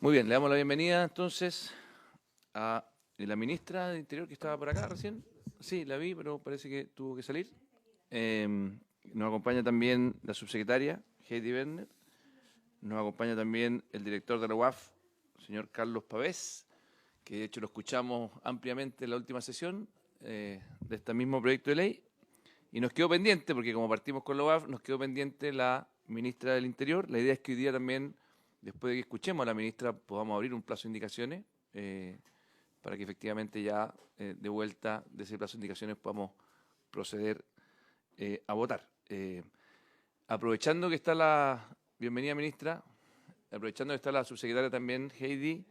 Muy bien, le damos la bienvenida entonces a la ministra de Interior que estaba por acá recién. Sí, la vi, pero parece que tuvo que salir. Eh, Nos acompaña también la subsecretaria, Heidi Werner. Nos acompaña también el director de la UAF, señor Carlos Pavés, que de hecho lo escuchamos ampliamente en la última sesión de este mismo proyecto de ley. Y nos quedó pendiente, porque como partimos con la UAF, nos quedó pendiente la ministra del Interior. La idea es que hoy día también, después de que escuchemos a la ministra, podamos abrir un plazo de indicaciones para que efectivamente ya de vuelta de ese plazo de indicaciones podamos proceder a votar. Aprovechando que está la bienvenida ministra, aprovechando que está la subsecretaria también, Heidi,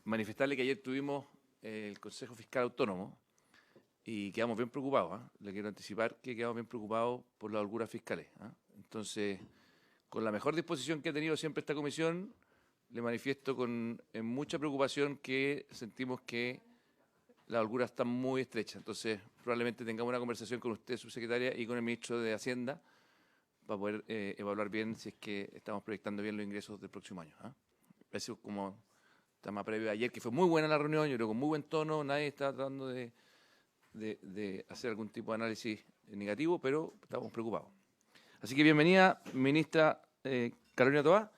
manifestarle que ayer tuvimos el Consejo Fiscal Autónomo y quedamos bien preocupados. Le quiero anticipar que quedamos bien preocupados por las holguras fiscales. Entonces, con la mejor disposición que ha tenido siempre esta comisión, le manifiesto con mucha preocupación que sentimos que las holguras están muy estrechas. Entonces, probablemente tengamos una conversación con usted, subsecretaria, y con el ministro de Hacienda para poder evaluar bien si es que estamos proyectando bien los ingresos del próximo año. Eso como tema previo a ayer, que fue muy buena la reunión, yo creo con muy buen tono, nadie está tratando de hacer algún tipo de análisis negativo, pero estamos preocupados. Así que bienvenida, ministra Carolina Toá.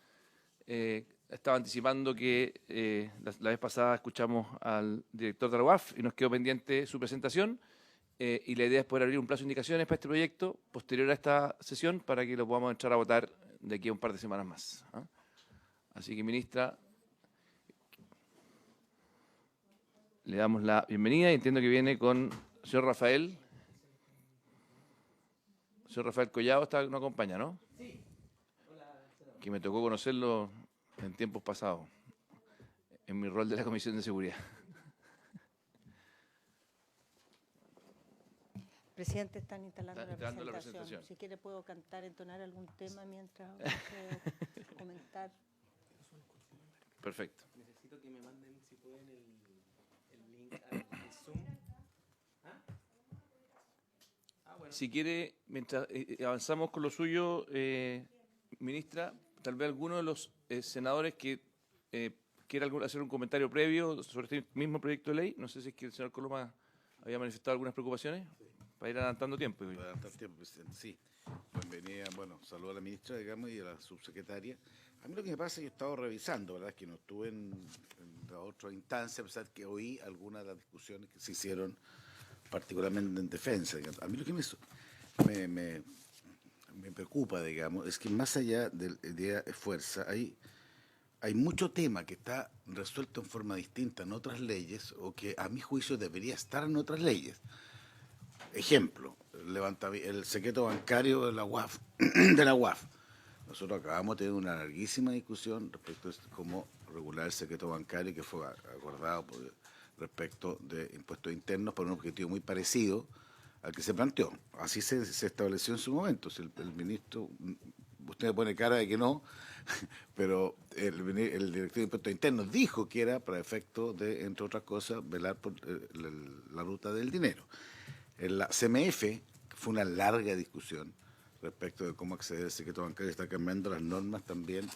Estaba anticipando que la vez pasada escuchamos al director de la UAF y nos quedó pendiente su presentación y la idea es poder abrir un plazo de indicaciones para este proyecto posterior a esta sesión para que lo podamos entrar a votar de aquí a un par de semanas más. Así que, ministra, le damos la bienvenida y entiendo que viene con el señor Rafael. El señor Rafael Collado nos acompaña, ¿no? Sí. Hola, senador. Que me tocó conocerlo en tiempos pasados, en mi rol de la Comisión de Seguridad. Presidente, están instalando Está la instalando la presentación. presentación. Si quiere puedo cantar, entonar algún tema mientras puedo comentar. Perfecto. Necesito que me manden, si pueden, el link al Zoom. Bueno. Si quiere, mientras avanzamos con lo suyo, ministra, tal vez alguno de los senadores que quiera hacer un comentario previo sobre este mismo proyecto de ley. No sé si es que el señor Coloma había manifestado algunas preocupaciones para ir adelantando tiempo. Para adelantar tiempo, presidente, sí. Bienvenida, bueno, saludo a la ministra, digamos, y a la subsecretaria. A mí lo que me pasa es que yo he estado revisando, ¿verdad? Es que no estuve en la otra instancia, a pesar que oí algunas de las discusiones que se hicieron, particularmente en defensa. Digamos. A mí lo que me preocupa, digamos, es que más allá del día de fuerza, hay mucho tema que está resuelto en forma distinta en otras leyes o que a mi juicio debería estar en otras leyes. Ejemplo, el secreto bancario de la UAF. de la UAF. Nosotros acabamos de tener una larguísima discusión respecto a cómo regular el secreto bancario que fue acordado respecto de impuestos internos por un objetivo muy parecido al que se planteó. Así se estableció en su momento. Si el ministro, usted me pone cara de que no, pero el director de impuestos internos dijo que era para efecto de, entre otras cosas, velar por la ruta del dinero. En la CMF fue una larga discusión respecto de cómo acceder al secreto bancario, está cambiando las normas también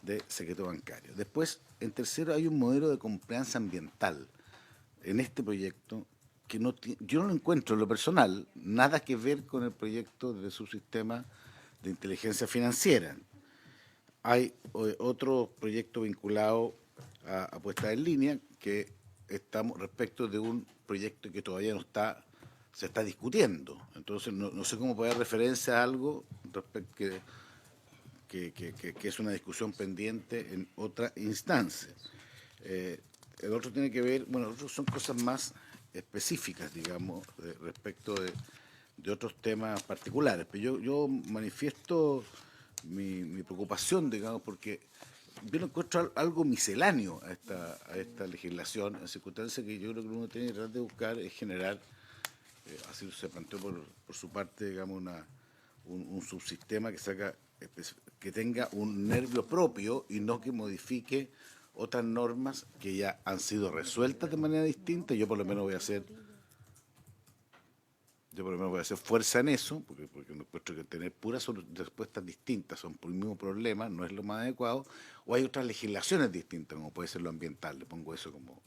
de secreto bancario. Después, en tercero, hay un modelo de compliance ambiental en este proyecto que yo no lo encuentro en lo personal, nada que ver con el proyecto de su sistema de inteligencia financiera. Hay otro proyecto vinculado a puesta en línea que estamos respecto de un proyecto que todavía no está se está discutiendo. Entonces, no sé cómo poner referencia a algo que es una discusión pendiente en otra instancia. El otro tiene que ver, bueno, otros son cosas más específicas, digamos, respecto de otros temas particulares. Pero yo manifiesto mi preocupación, digamos, porque yo lo encuentro algo misceláneo a esta legislación, en circunstancias que yo creo que uno tiene que tratar de buscar es generar así se planteó por su parte, digamos, un subsistema que tenga un nervio propio y no que modifique otras normas que ya han sido resueltas de manera distinta. Yo por lo menos voy a hacer... Yo por lo menos voy a hacer fuerza en eso, porque no encuentro que tener puras respuestas distintas son por el mismo problema, no es lo más adecuado, o hay otras legislaciones distintas, como puede ser lo ambiental, le pongo eso como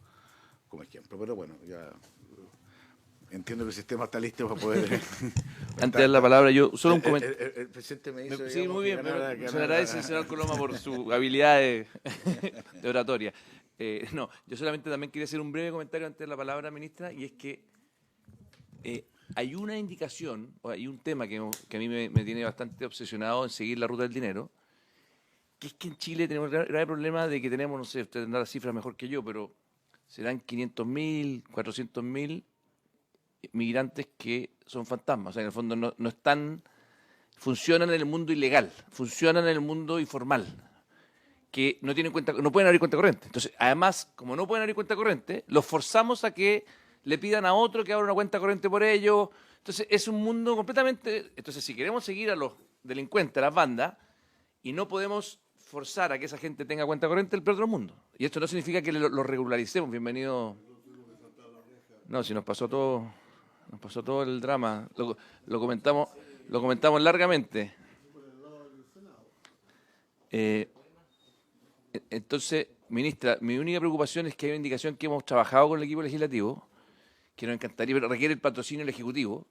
ejemplo. Pero bueno, ya entiendo que el sistema está listo para poder... Antes de dar la palabra, yo solo un el, comentario. el presidente me hizo... Sí, digamos, muy bien, que pero ganara- se le agradece al senador Coloma por su habilidad de oratoria. No, yo solamente también quería hacer un breve comentario antes de la palabra, ministra, y es que hay una indicación, o hay un tema que a mí me tiene bastante obsesionado en seguir la ruta del dinero, que es que en Chile tenemos el grave problema de que tenemos, no sé, usted tendrá las cifras mejor que yo, pero serán 500.000, 400.000 migrantes que son fantasmas, o sea, en el fondo no están, funcionan en el mundo ilegal, funcionan en el mundo informal, que no tienen cuenta, no pueden abrir cuenta corriente. Entonces, además, como no pueden abrir cuenta corriente, los forzamos a que le pidan a otro que abra una cuenta corriente por ellos. Entonces, es un mundo completamente... Entonces, si queremos seguir a los delincuentes, a las bandas, y no podemos forzar a que esa gente tenga cuenta corriente, el peor de los mundos. Y esto no significa que lo regularicemos. Bienvenido. No, si nos pasó todo el drama. Lo comentamos largamente. Entonces, ministra, mi única preocupación es que hay una indicación que hemos trabajado con el equipo legislativo, que nos encantaría, pero requiere el patrocinio del Ejecutivo,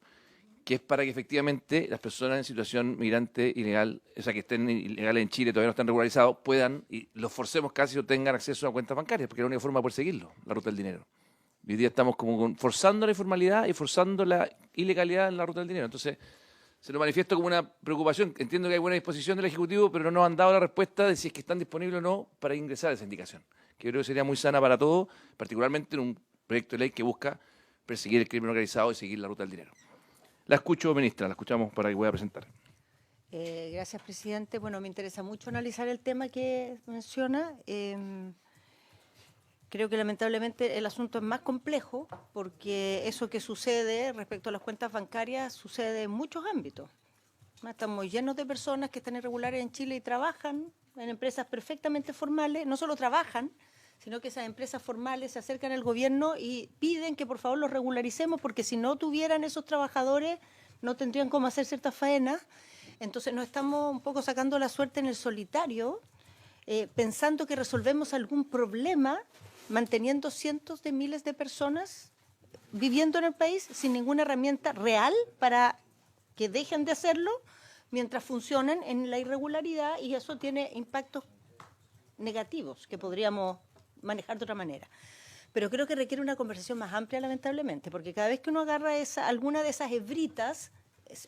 que es para que efectivamente las personas en situación migrante ilegal, o sea, que estén ilegales en Chile, todavía no están regularizados, puedan, y los forcemos casi o tengan acceso a cuentas bancarias, porque es la única forma de poder seguirlo, la ruta del dinero. Hoy día estamos como forzando la informalidad y forzando la ilegalidad en la ruta del dinero. Entonces, se lo manifiesto como una preocupación. Entiendo que hay buena disposición del Ejecutivo, pero no nos han dado la respuesta de si es que están disponibles o no para ingresar a esa indicación, que yo creo que sería muy sana para todos, particularmente en un proyecto de ley que busca perseguir el crimen organizado y seguir la ruta del dinero. La escucho, ministra, la escuchamos para que pueda presentar. Gracias, presidente. Bueno, me interesa mucho analizar el tema que menciona. Creo que lamentablemente el asunto es más complejo porque eso que sucede respecto a las cuentas bancarias sucede en muchos ámbitos. Estamos llenos de personas que están irregulares en Chile y trabajan en empresas perfectamente formales. No solo trabajan, sino que esas empresas formales se acercan al gobierno y piden que por favor los regularicemos porque si no tuvieran esos trabajadores no tendrían cómo hacer ciertas faenas. Entonces nos estamos un poco sacando la suerte en el solitario, pensando que resolvemos algún problema manteniendo cientos de miles de personas viviendo en el país sin ninguna herramienta real para que dejen de hacerlo mientras funcionan en la irregularidad, y eso tiene impactos negativos que podríamos manejar de otra manera. Pero creo que requiere una conversación más amplia, lamentablemente, porque cada vez que uno agarra alguna de esas hebritas,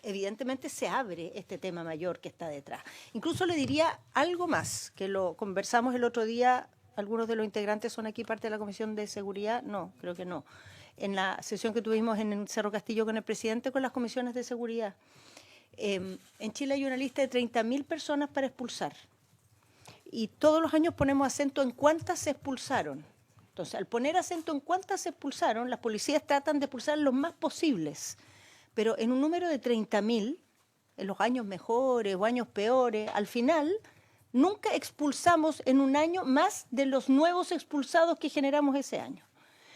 evidentemente se abre este tema mayor que está detrás. Incluso le diría algo más, que lo conversamos el otro día, algunos de los integrantes son aquí parte de la Comisión de Seguridad, no, creo que no, en la sesión que tuvimos en Cerro Castillo con el presidente, con las comisiones de seguridad. En Chile hay una lista de 30.000 personas para expulsar. Y todos los años ponemos acento en cuántas se expulsaron. Entonces, al poner acento en cuántas se expulsaron, las policías tratan de expulsar los más posibles. Pero en un número de 30.000, en los años mejores o años peores, al final nunca expulsamos en un año más de los nuevos expulsados que generamos ese año.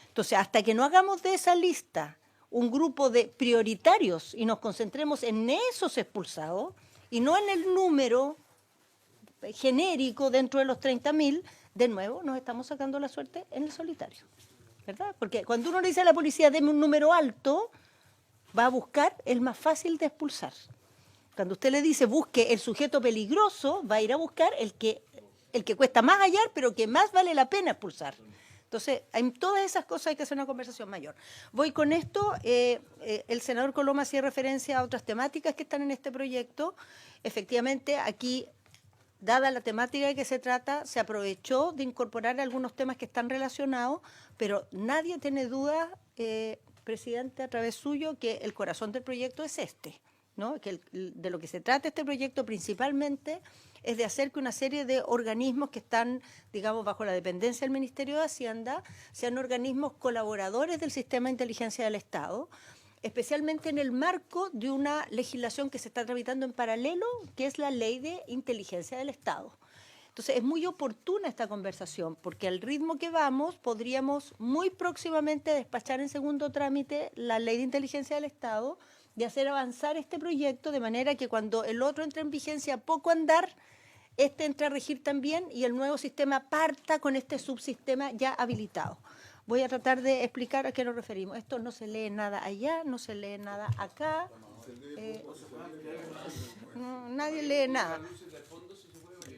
Entonces, hasta que no hagamos de esa lista un grupo de prioritarios y nos concentremos en esos expulsados y no en el número genérico dentro de los 30.000, de nuevo nos estamos sacando la suerte en el solitario, ¿verdad? Porque cuando uno le dice a la policía, deme un número alto, va a buscar el más fácil de expulsar. Cuando usted le dice, busque el sujeto peligroso, va a ir a buscar el que cuesta más hallar, pero que más vale la pena expulsar. Entonces, en todas esas cosas hay que hacer una conversación mayor. Voy con esto. El senador Coloma hacía referencia a otras temáticas que están en este proyecto. Efectivamente, aquí, dada la temática de que se trata, se aprovechó de incorporar algunos temas que están relacionados, pero nadie tiene duda, presidente, a través suyo, que el corazón del proyecto es este, ¿no? Que de lo que se trata este proyecto principalmente es de hacer que una serie de organismos que están, digamos, bajo la dependencia del Ministerio de Hacienda sean organismos colaboradores del sistema de inteligencia del Estado, especialmente en el marco de una legislación que se está tramitando en paralelo, que es la Ley de Inteligencia del Estado. Entonces, es muy oportuna esta conversación, porque al ritmo que vamos, podríamos muy próximamente despachar en segundo trámite la Ley de Inteligencia del Estado de hacer avanzar este proyecto de manera que cuando el otro entre en vigencia a poco andar, este entre a regir también y el nuevo sistema parta con este subsistema ya habilitado. Voy a tratar de explicar a qué nos referimos. Esto no se lee nada allá, no se lee nada acá. No, nadie lee nada.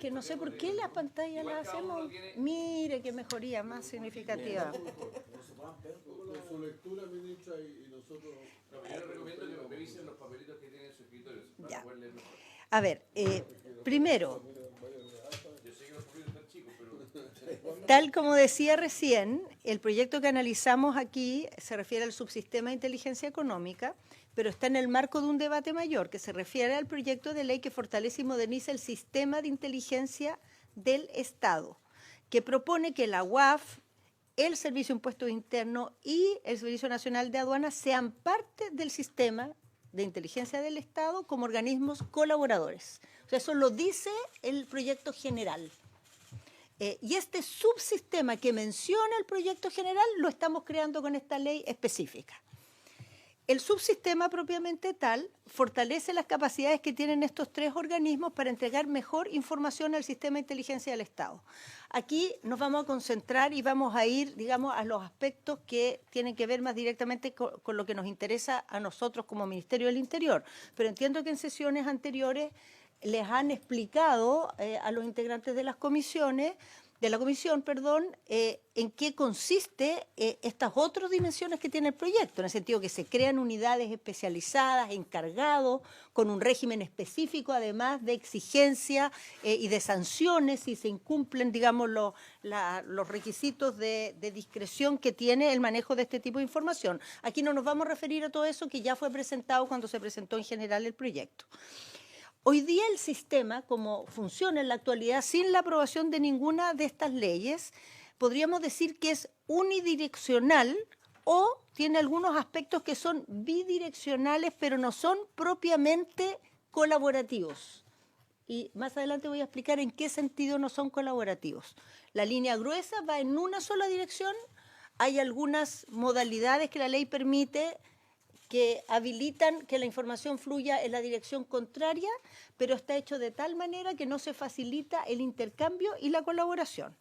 Que no sé por qué las pantallas las hacemos. Mire qué mejoría más significativa. Con su lectura, ministra, y nosotros... Yo les recomiendo que revisen los papelitos que tienen en su escritorio para Ya. poder leer mejor. A ver, primero, Yo sé que los papelitos están chicos, pero... tal como decía recién, el proyecto que analizamos aquí se refiere al subsistema de inteligencia económica, pero está en el marco de un debate mayor que se refiere al proyecto de ley que fortalece y moderniza el sistema de inteligencia del Estado, que propone que la UAF, el Servicio de Impuestos Internos y el Servicio Nacional de Aduanas sean parte del sistema de inteligencia del Estado como organismos colaboradores. O sea, eso lo dice el proyecto general. Y este subsistema que menciona el proyecto general lo estamos creando con esta ley específica. El subsistema propiamente tal fortalece las capacidades que tienen estos tres organismos para entregar mejor información al sistema de inteligencia del Estado. Aquí nos vamos a concentrar y vamos a ir, digamos, a los aspectos que tienen que ver más directamente con lo que nos interesa a nosotros como Ministerio del Interior. Pero entiendo que en sesiones anteriores les han explicado a los integrantes de las comisiones, de la comisión, en qué consiste estas otras dimensiones que tiene el proyecto, en el sentido que se crean unidades especializadas, encargados, con un régimen específico, además de exigencia y de sanciones si se incumplen, digamos, los requisitos de discreción que tiene el manejo de este tipo de información. Aquí no nos vamos a referir a todo eso que ya fue presentado cuando se presentó en general el proyecto. Hoy día el sistema, como funciona en la actualidad, sin la aprobación de ninguna de estas leyes, podríamos decir que es unidireccional o tiene algunos aspectos que son bidireccionales, pero no son propiamente colaborativos. Y más adelante voy a explicar en qué sentido no son colaborativos. La línea gruesa va en una sola dirección, hay algunas modalidades que la ley permite que habilitan que la información fluya en la dirección contraria, pero está hecho de tal manera que no se facilita el intercambio y la colaboración.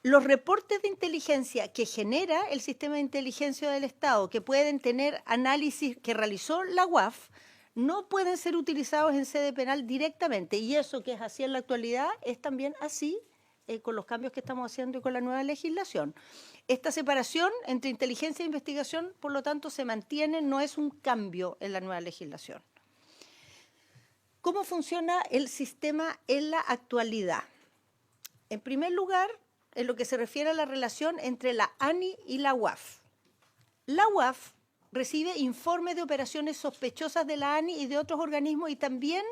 Los reportes de inteligencia que genera el sistema de inteligencia del Estado, que pueden tener análisis que realizó la UAF, no pueden ser utilizados en sede penal directamente, y eso que es así en la actualidad es también así con los cambios que estamos haciendo y con la nueva legislación. Esta separación entre inteligencia e investigación, por lo tanto, se mantiene, no es un cambio en la nueva legislación. ¿Cómo funciona el sistema en la actualidad? En primer lugar, en lo que se refiere a la relación entre la ANI y la UAF. La UAF recibe informes de operaciones sospechosas de la ANI y de otros organismos, y también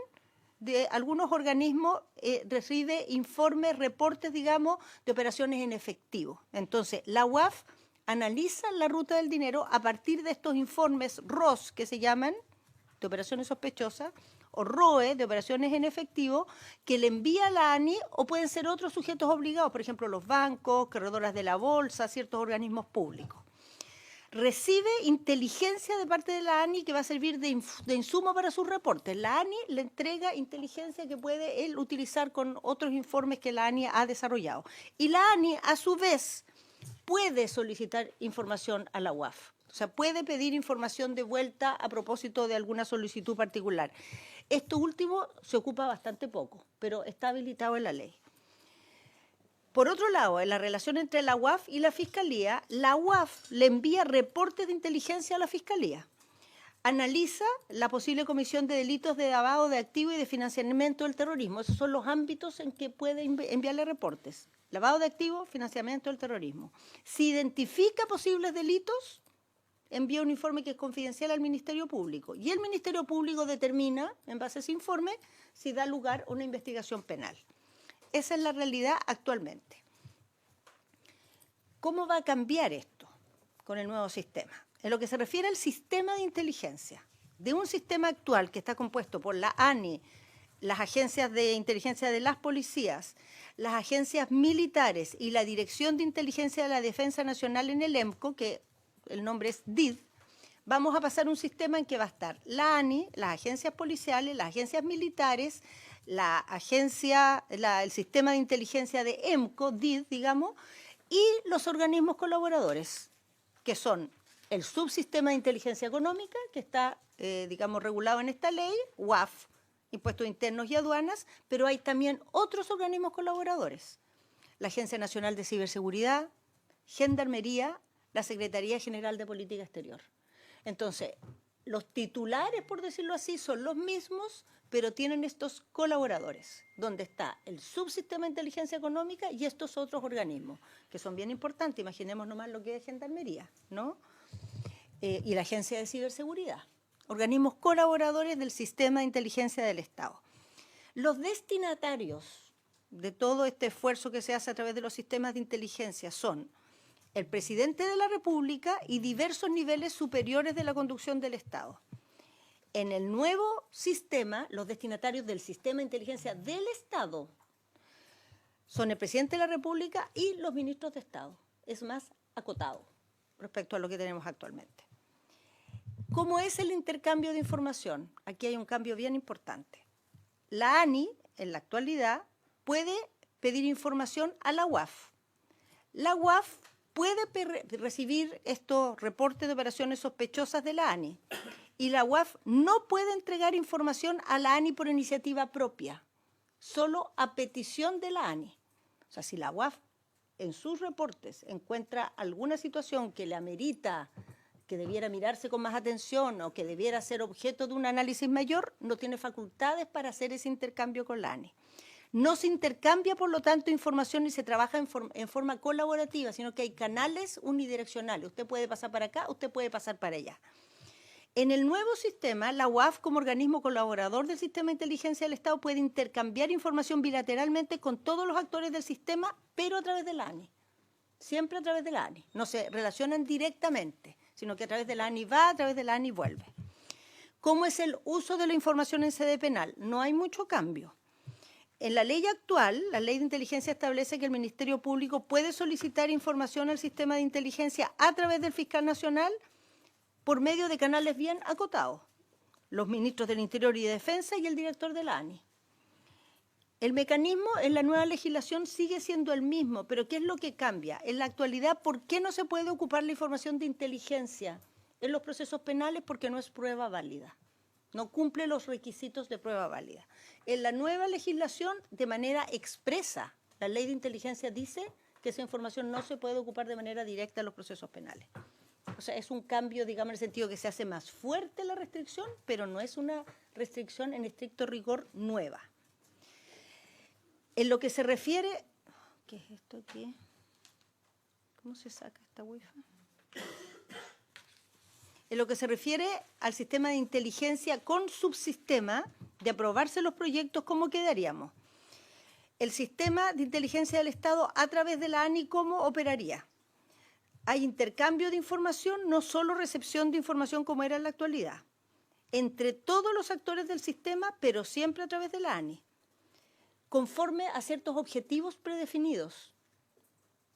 de algunos organismos recibe informes, reportes, digamos, de operaciones en efectivo. Entonces, la UAF analiza la ruta del dinero a partir de estos informes ROS, que se llaman, de operaciones sospechosas, o ROE, de operaciones en efectivo, que le envía a la ANI, o pueden ser otros sujetos obligados, por ejemplo, los bancos, corredoras de la bolsa, ciertos organismos públicos. Recibe inteligencia de parte de la ANI que va a servir de insumo para sus reportes. La ANI le entrega inteligencia que puede él utilizar con otros informes que la ANI ha desarrollado. Y la ANI, a su vez, puede solicitar información a la UAF. O sea, puede pedir información de vuelta a propósito de alguna solicitud particular. Esto último se ocupa bastante poco, pero está habilitado en la ley. Por otro lado, en la relación entre la UAF y la Fiscalía, la UAF le envía reportes de inteligencia a la Fiscalía. Analiza la posible comisión de delitos de lavado de activos y de financiamiento del terrorismo. Esos son los ámbitos en que puede enviarle reportes. Lavado de activos, financiamiento del terrorismo. Si identifica posibles delitos, envía un informe que es confidencial al Ministerio Público. Y el Ministerio Público determina, en base a ese informe, si da lugar a una investigación penal. Esa es la realidad actualmente. ¿Cómo va a cambiar esto con el nuevo sistema? En lo que se refiere al sistema de inteligencia, de un sistema actual que está compuesto por la ANI, las agencias de inteligencia de las policías, las agencias militares y la Dirección de Inteligencia de la Defensa Nacional en el EMCO, que el nombre es DID, vamos a pasar un sistema en que va a estar la ANI, las agencias policiales, las agencias militares, el sistema de inteligencia de EMCO, DID, digamos, y los organismos colaboradores, que son el subsistema de inteligencia económica, que está, digamos, regulado en esta ley, UAF, Impuestos Internos y Aduanas, pero hay también otros organismos colaboradores, la Agencia Nacional de Ciberseguridad, Gendarmería, la Secretaría General de Política Exterior. Entonces, los titulares, por decirlo así, son los mismos, pero tienen estos colaboradores, donde está el subsistema de inteligencia económica y estos otros organismos, que son bien importantes. Imaginemos nomás lo que es Gendarmería, ¿no? Y la Agencia de Ciberseguridad, organismos colaboradores del sistema de inteligencia del Estado. Los destinatarios de todo este esfuerzo que se hace a través de los sistemas de inteligencia son el presidente de la República y diversos niveles superiores de la conducción del Estado. En el nuevo sistema, los destinatarios del sistema de inteligencia del Estado son el presidente de la República y los ministros de Estado. Es más acotado respecto a lo que tenemos actualmente. ¿Cómo es el intercambio de información? Aquí hay un cambio bien importante. La ANI, en la actualidad, puede pedir información a la UAF. La UAF puede recibir estos reportes de operaciones sospechosas de la ANI y la UAF no puede entregar información a la ANI por iniciativa propia, solo a petición de la ANI. O sea, si la UAF en sus reportes encuentra alguna situación que le amerita que debiera mirarse con más atención o que debiera ser objeto de un análisis mayor, no tiene facultades para hacer ese intercambio con la ANI. No se intercambia, por lo tanto, información ni se trabaja en forma colaborativa, sino que hay canales unidireccionales. Usted puede pasar para acá, usted puede pasar para allá. En el nuevo sistema, la UAF, como organismo colaborador del sistema de inteligencia del Estado, puede intercambiar información bilateralmente con todos los actores del sistema, pero a través de la ANI. Siempre a través de la ANI. No se relacionan directamente, sino que a través de la ANI va, a través de la ANI vuelve. ¿Cómo es el uso de la información en sede penal? No hay mucho cambio. En la ley actual, la Ley de Inteligencia establece que el Ministerio Público puede solicitar información al sistema de inteligencia a través del fiscal nacional por medio de canales bien acotados, los ministros del Interior y de Defensa y el director de la ANI. El mecanismo en la nueva legislación sigue siendo el mismo, pero ¿qué es lo que cambia? En la actualidad, ¿por qué no se puede ocupar la información de inteligencia en los procesos penales? Porque no es prueba válida. No cumple los requisitos de prueba válida. En la nueva legislación, de manera expresa, la Ley de Inteligencia dice que esa información no se puede ocupar de manera directa en los procesos penales. O sea, es un cambio, digamos, en el sentido que se hace más fuerte la restricción, pero no es una restricción en estricto rigor nueva. En lo que se refiere... ¿Qué es esto aquí? ¿Cómo se saca esta wifi? En lo que se refiere al sistema de inteligencia con subsistema, de aprobarse los proyectos, ¿cómo quedaríamos? El sistema de inteligencia del Estado a través de la ANI, ¿cómo operaría? Hay intercambio de información, no solo recepción de información como era en la actualidad, entre todos los actores del sistema, pero siempre a través de la ANI, conforme a ciertos objetivos predefinidos,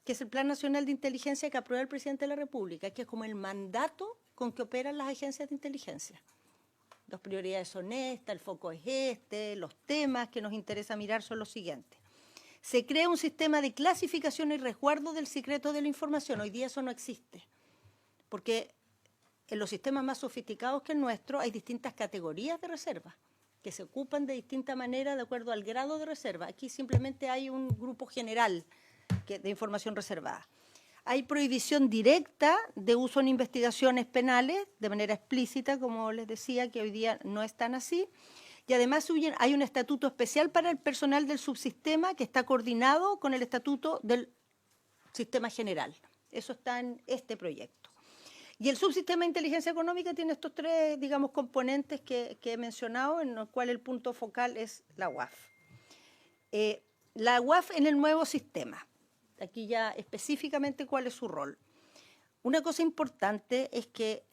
que es el Plan Nacional de Inteligencia que aprueba el Presidente de la República, que es como el mandato con que operan las agencias de inteligencia. Las prioridades son estas, el foco es este, los temas que nos interesa mirar son los siguientes. Se crea un sistema de clasificación y resguardo del secreto de la información. Hoy día eso no existe, porque en los sistemas más sofisticados que el nuestro hay distintas categorías de reserva que se ocupan de distinta manera de acuerdo al grado de reserva. Aquí simplemente hay un grupo general de información reservada. Hay prohibición directa de uso en investigaciones penales, de manera explícita, como les decía, que hoy día no están así. Y además hay un estatuto especial para el personal del subsistema que está coordinado con el estatuto del sistema general. Eso está en este proyecto. Y el subsistema de inteligencia económica tiene estos tres, digamos, componentes que he mencionado, en los cuales el punto focal es la UAF. La UAF en el nuevo sistema. Aquí ya específicamente cuál es su rol. Una cosa importante es que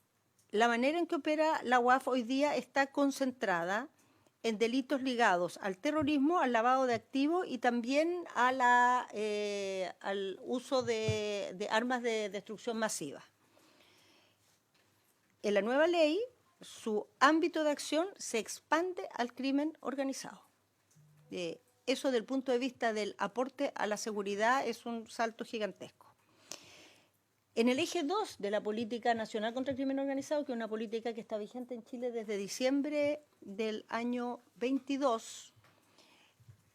la manera en que opera la UAF hoy día está concentrada en delitos ligados al terrorismo, al lavado de activos y también a al uso de armas de destrucción masiva. en la nueva ley, su ámbito de acción se expande al crimen organizado. Eso, del punto de vista del aporte a la seguridad, es un salto gigantesco. En el eje 2 de la Política Nacional contra el Crimen Organizado, que es una política que está vigente en Chile desde diciembre del año 22,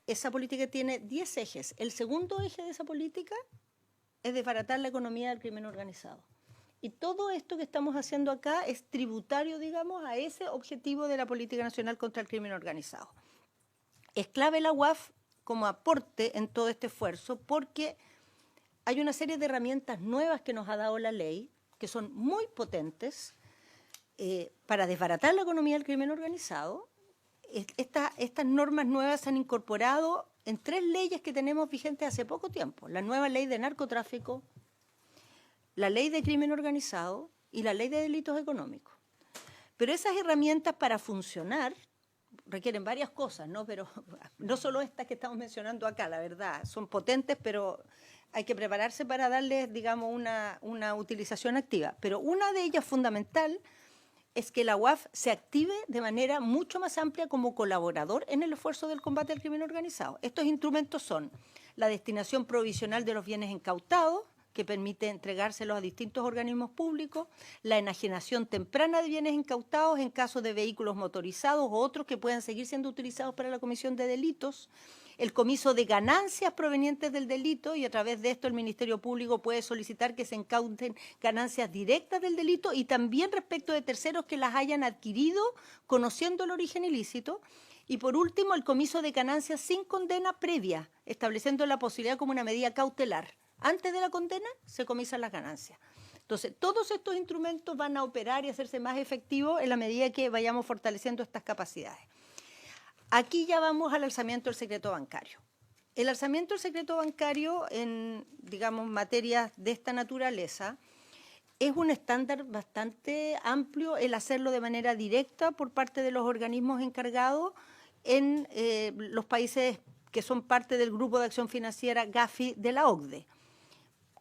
esa política tiene 10 ejes. El segundo eje de esa política es desbaratar la economía del crimen organizado. Y todo esto que estamos haciendo acá es tributario, digamos, a ese objetivo de la Política Nacional contra el Crimen Organizado. Es clave la UAF como aporte en todo este esfuerzo porque hay una serie de herramientas nuevas que nos ha dado la ley, que son muy potentes para desbaratar la economía del crimen organizado. Estas normas nuevas se han incorporado en 3 leyes que tenemos vigentes hace poco tiempo. La nueva ley de narcotráfico, la ley de crimen organizado y la ley de delitos económicos. Pero esas herramientas, para funcionar, requieren varias cosas, ¿no? Pero no solo estas que estamos mencionando acá, la verdad, son potentes, pero hay que prepararse para darles, digamos, una utilización activa. Pero una de ellas fundamental es que la UAF se active de manera mucho más amplia como colaborador en el esfuerzo del combate al crimen organizado. Estos instrumentos son la destinación provisional de los bienes incautados, que permite entregárselos a distintos organismos públicos, la enajenación temprana de bienes incautados en caso de vehículos motorizados o otros que puedan seguir siendo utilizados para la comisión de delitos, el comiso de ganancias provenientes del delito, y a través de esto el Ministerio Público puede solicitar que se incauten ganancias directas del delito y también respecto de terceros que las hayan adquirido conociendo el origen ilícito. Y por último, el comiso de ganancias sin condena previa, estableciendo la posibilidad como una medida cautelar. Antes de la condena se comisan las ganancias. Entonces, todos estos instrumentos van a operar y hacerse más efectivos en la medida que vayamos fortaleciendo estas capacidades. Aquí ya vamos al alzamiento del secreto bancario. El alzamiento del secreto bancario en, digamos, materias de esta naturaleza es un estándar bastante amplio el hacerlo de manera directa por parte de los organismos encargados en los países que son parte del Grupo de Acción Financiera GAFI de la OCDE,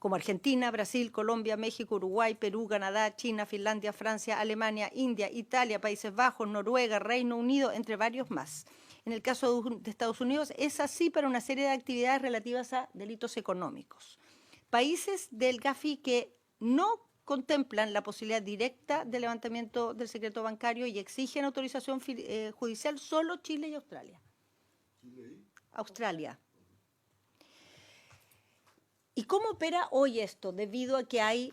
como Argentina, Brasil, Colombia, México, Uruguay, Perú, Canadá, China, Finlandia, Francia, Alemania, India, Italia, Países Bajos, Noruega, Reino Unido, entre varios más. En el caso de Estados Unidos es así para una serie de actividades relativas a delitos económicos. Países del GAFI que no contemplan la posibilidad directa de levantamiento del secreto bancario y exigen autorización judicial, solo Chile y Australia. Australia. ¿Y cómo opera hoy esto? Debido a que hay,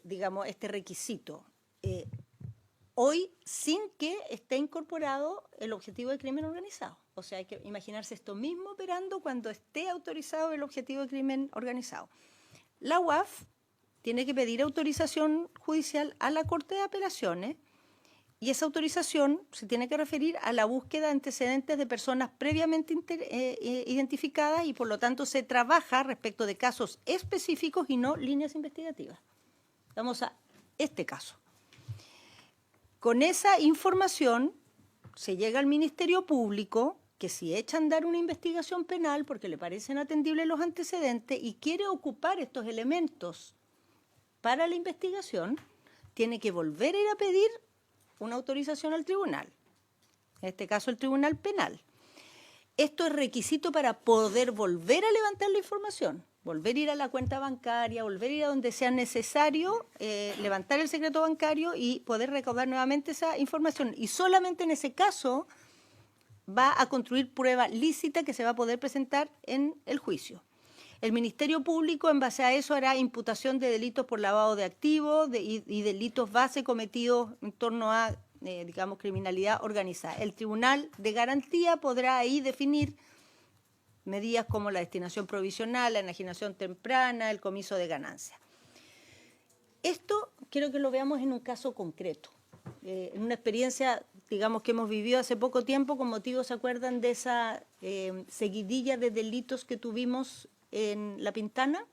digamos, este requisito. Hoy, sin que esté incorporado el objetivo de crimen organizado. O sea, hay que imaginarse esto mismo operando cuando esté autorizado el objetivo de crimen organizado. La UAF tiene que pedir autorización judicial a la Corte de Apelaciones y esa autorización se tiene que referir a la búsqueda de antecedentes de personas previamente identificadas y por lo tanto se trabaja respecto de casos específicos y no líneas investigativas. Vamos a este caso. Con esa información se llega al Ministerio Público, que si echa a andar una investigación penal porque le parecen atendibles los antecedentes y quiere ocupar estos elementos para la investigación, tiene que volver a ir a pedir una autorización al tribunal, en este caso el Tribunal Penal. Esto es requisito para poder volver a levantar la información, volver a ir a la cuenta bancaria, volver a ir a donde sea necesario, levantar el secreto bancario y poder recaudar nuevamente esa información. Y solamente en ese caso va a construir prueba lícita que se va a poder presentar en el juicio. El Ministerio Público, en base a eso, hará imputación de delitos por lavado de activos y delitos base cometidos en torno a, digamos, criminalidad organizada. El Tribunal de Garantía podrá ahí definir medidas como la destinación provisional, la enajenación temprana, el comiso de ganancias. Esto quiero que lo veamos en un caso concreto, en una experiencia, digamos, que hemos vivido hace poco tiempo, con motivo, ¿se acuerdan de esa seguidilla de delitos que tuvimos en La Pintana?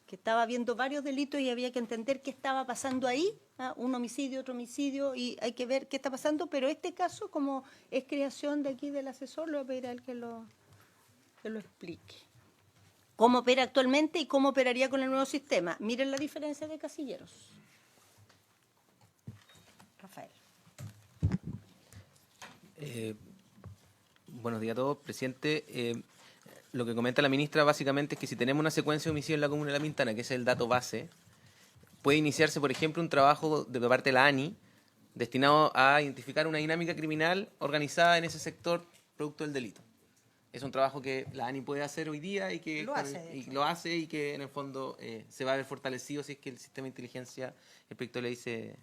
Que estaba habiendo varios delitos y había que entender qué estaba pasando ahí, un homicidio, otro homicidio, y hay que ver qué está pasando, pero este caso, como es creación de aquí del asesor, le voy a pedir a él que lo explique. ¿Cómo opera actualmente y cómo operaría con el nuevo sistema? Miren la diferencia de casilleros. Rafael. Buenos días a todos, presidente. Lo que comenta la ministra básicamente es que si tenemos una secuencia de homicidios en la comuna de La Pintana, que es el dato base, puede iniciarse, por ejemplo, un trabajo de parte de la ANI destinado a identificar una dinámica criminal organizada en ese sector producto del delito. Es un trabajo que la ANI puede hacer hoy día y que Lo hace, de hecho. lo hace y que en el fondo se va a ver fortalecido si es que el sistema de inteligencia, el proyecto de ley se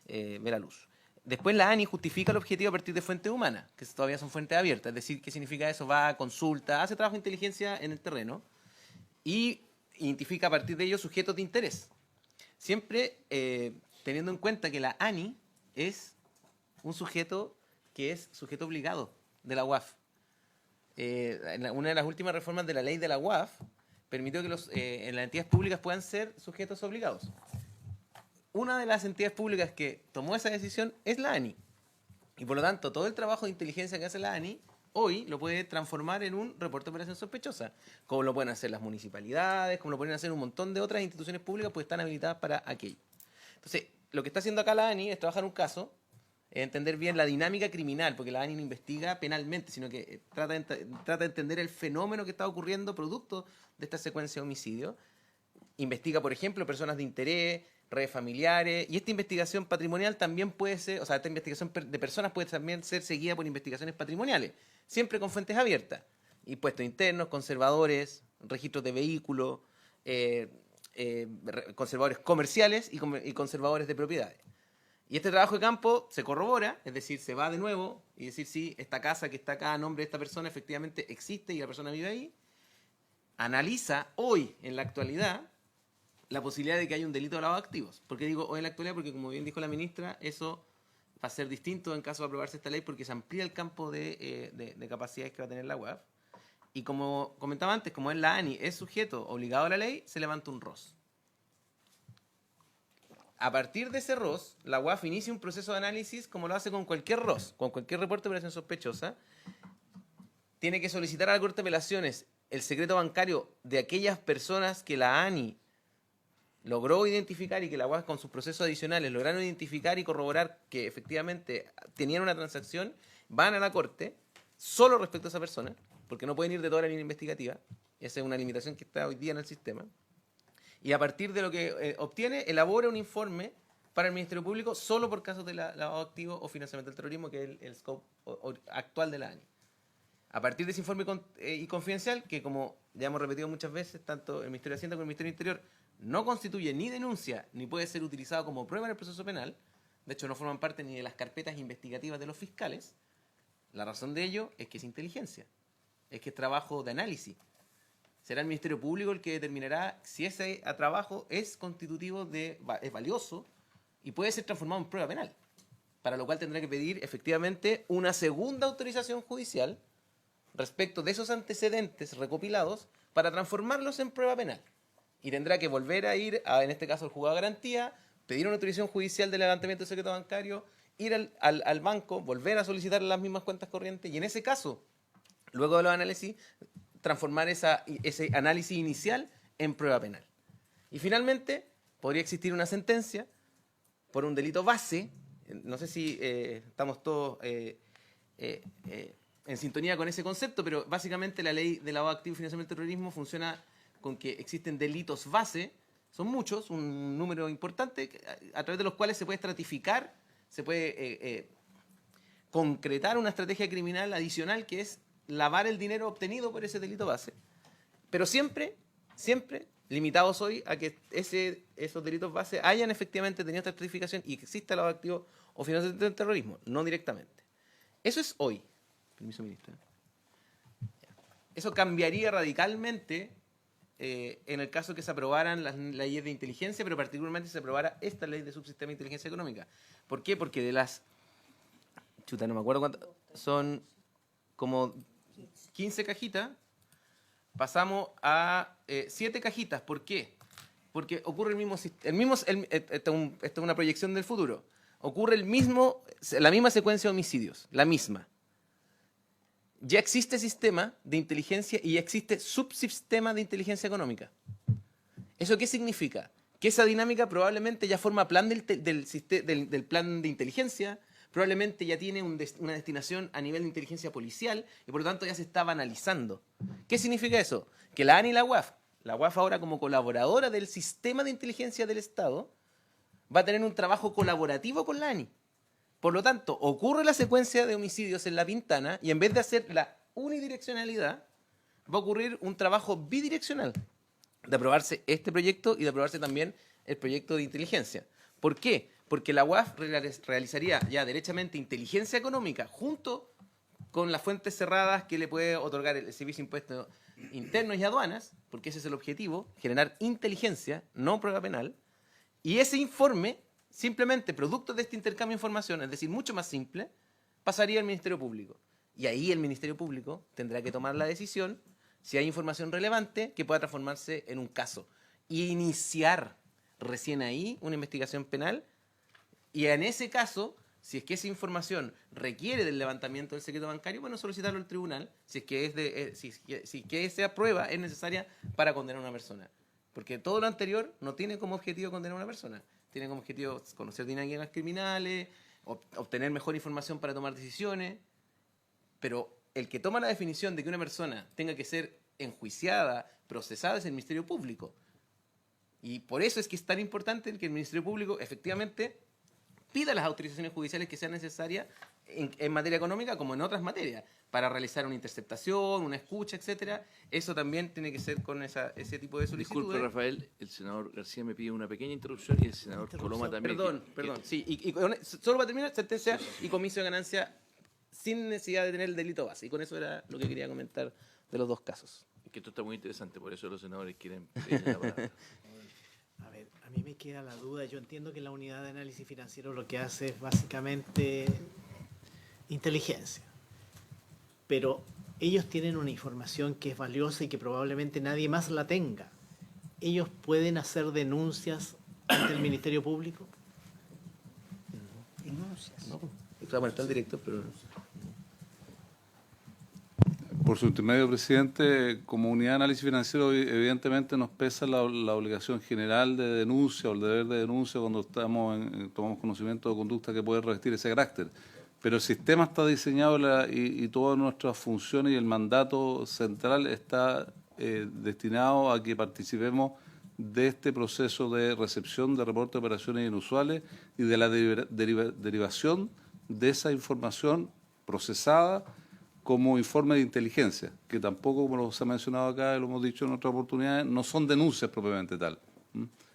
ve la luz. Después la ANI justifica el objetivo a partir de fuentes humanas, que todavía son fuentes abiertas. Es decir, ¿qué significa eso? Va a consulta, hace trabajo de inteligencia en el terreno y identifica a partir de ello sujetos de interés. Siempre teniendo en cuenta que la ANI es un sujeto que es sujeto obligado de la UAF. Una de las últimas reformas de la ley de la UAF permitió que las entidades públicas puedan ser sujetos obligados. Una de las entidades públicas que tomó esa decisión es la ANI. Y por lo tanto, todo el trabajo de inteligencia que hace la ANI, hoy lo puede transformar en un reporte de operación sospechosa. Como lo pueden hacer las municipalidades, como lo pueden hacer un montón de otras instituciones públicas, pues están habilitadas para aquello. Entonces, lo que está haciendo acá la ANI es trabajar un caso, entender bien la dinámica criminal, porque la ANI no investiga penalmente, sino que trata de entender el fenómeno que está ocurriendo producto de esta secuencia de homicidios. Investiga, por ejemplo, personas de interés, redes familiares, y esta investigación patrimonial también puede ser, o sea, esta investigación de personas puede también ser seguida por investigaciones patrimoniales, siempre con fuentes abiertas, impuestos internos, conservadores, registros de vehículos, conservadores comerciales y conservadores de propiedades. Y este trabajo de campo se corrobora, es decir, se va de nuevo y decir si esta casa que está acá a nombre de esta persona efectivamente existe y la persona vive ahí, analiza hoy, en la actualidad, la posibilidad de que haya un delito de lavado de activos. ¿Por qué digo hoy en la actualidad? Porque, como bien dijo la ministra, eso va a ser distinto en caso de aprobarse esta ley porque se amplía el campo de capacidades que va a tener la UAF. Y como comentaba antes, como es la ANI, es sujeto obligado a la ley, se levanta un ROS. A partir de ese ROS, la UAF inicia un proceso de análisis como lo hace con cualquier ROS, con cualquier reporte de operación sospechosa. Tiene que solicitar a la Corte de Apelaciones el secreto bancario de aquellas personas que la ANI logró identificar y que la UAF con sus procesos adicionales lograron identificar y corroborar que efectivamente tenían una transacción, van a la Corte solo respecto a esa persona, porque no pueden ir de toda la línea investigativa. Esa es una limitación que está hoy día en el sistema. Y a partir de lo que obtiene, elabora un informe para el Ministerio Público solo por casos de lavado de activos o financiamiento del terrorismo, que es el scope actual de la ANI. A partir de ese informe y confidencial, que como ya hemos repetido muchas veces, tanto el Ministerio de Hacienda como el Ministerio del Interior no constituye ni denuncia ni puede ser utilizado como prueba en el proceso penal, de hecho no forman parte ni de las carpetas investigativas de los fiscales, la razón de ello es que es inteligencia, es que es trabajo de análisis. Será el Ministerio Público el que determinará si ese trabajo es constitutivo, es valioso y puede ser transformado en prueba penal, para lo cual tendrá que pedir efectivamente una segunda autorización judicial respecto de esos antecedentes recopilados para transformarlos en prueba penal. Y tendrá que volver a ir, en este caso, al juzgado de garantía, pedir una autorización judicial de levantamiento de secreto bancario, ir al banco, volver a solicitar las mismas cuentas corrientes y en ese caso, luego de los análisis, transformar ese análisis inicial en prueba penal. Y finalmente, podría existir una sentencia por un delito base, no sé si estamos todos en sintonía con ese concepto, pero básicamente la ley de lavado de activos y financiamiento del terrorismo funciona con que existen delitos base, son muchos, un número importante, a través de los cuales se puede estratificar, se puede concretar una estrategia criminal adicional que es lavar el dinero obtenido por ese delito base, pero siempre limitados hoy a que esos delitos base hayan efectivamente tenido esta estratificación y que exista lavado de activos o financiamiento del terrorismo, no directamente. Eso es hoy. Permiso, ministra. Eso cambiaría radicalmente en el caso que se aprobaran las leyes de inteligencia, pero particularmente se aprobara esta ley de subsistema de inteligencia económica. ¿Por qué? Porque de las... no me acuerdo cuántas... Son como 15 cajitas, pasamos a 7 cajitas. ¿Por qué? Porque ocurre esta es una proyección del futuro. Ocurre la misma secuencia de homicidios, la misma. Ya existe sistema de inteligencia y ya existe subsistema de inteligencia económica. ¿Eso qué significa? que esa dinámica probablemente ya forma plan del plan de inteligencia, probablemente ya tiene una destinación a nivel de inteligencia policial y por lo tanto ya se está banalizando. ¿Qué significa eso? Que la ANI y la UAF ahora como colaboradora del sistema de inteligencia del Estado, va a tener un trabajo colaborativo con la ANI. Por lo tanto, ocurre la secuencia de homicidios en La Pintana y en vez de hacer la unidireccionalidad, va a ocurrir un trabajo bidireccional de aprobarse este proyecto y de aprobarse también el proyecto de inteligencia. ¿Por qué? Porque la UAF realizaría ya derechamente inteligencia económica junto con las fuentes cerradas que le puede otorgar el Servicio de Impuestos Internos y Aduanas, porque ese es el objetivo, generar inteligencia, no prueba penal, y ese informe, simplemente producto de este intercambio de información, es decir, mucho más simple, pasaría al Ministerio Público. Y ahí el Ministerio Público tendrá que tomar la decisión si hay información relevante que pueda transformarse en un caso. Y iniciar recién ahí una investigación penal. Y en ese caso, si es que esa información requiere del levantamiento del secreto bancario, bueno, solicitarlo al tribunal, si es que esa prueba es necesaria para condenar a una persona. Porque todo lo anterior no tiene como objetivo condenar a una persona. Tiene como objetivo conocer dinámicas criminales, obtener mejor información para tomar decisiones. Pero el que toma la definición de que una persona tenga que ser enjuiciada, procesada, es el Ministerio Público. Y por eso es que es tan importante que el Ministerio Público efectivamente pida las autorizaciones judiciales que sean necesarias en materia económica como en otras materias, para realizar una interceptación, una escucha, etcétera. Eso también tiene que ser con ese tipo de solicitudes. Disculpe, Rafael, el senador García me pide una pequeña introducción y el senador Coloma también. Perdón. Sí, solo para terminar, sentencia y comiso de ganancia sin necesidad de tener el delito base. Y con eso era lo que quería comentar de los dos casos. Que esto está muy interesante, por eso los senadores quieren pedir la palabra. A ver, a mí me queda la duda. Yo entiendo que la unidad de análisis financiero lo que hace es básicamente inteligencia. Pero ellos tienen una información que es valiosa y que probablemente nadie más la tenga. ¿Ellos pueden hacer denuncias ante el Ministerio Público? Denuncias. No, bueno, está el director, pero... Por su intermedio, presidente, como unidad de análisis financiero, evidentemente nos pesa la obligación general de denuncia o el deber de denuncia cuando tomamos conocimiento de conducta que puede revestir ese carácter. Pero el sistema está diseñado y todas nuestras funciones y el mandato central está destinado a que participemos de este proceso de recepción de reportes de operaciones inusuales y de la derivación de esa información procesada como informe de inteligencia, que tampoco, como se ha mencionado acá y lo hemos dicho en otras oportunidades, no son denuncias propiamente tal,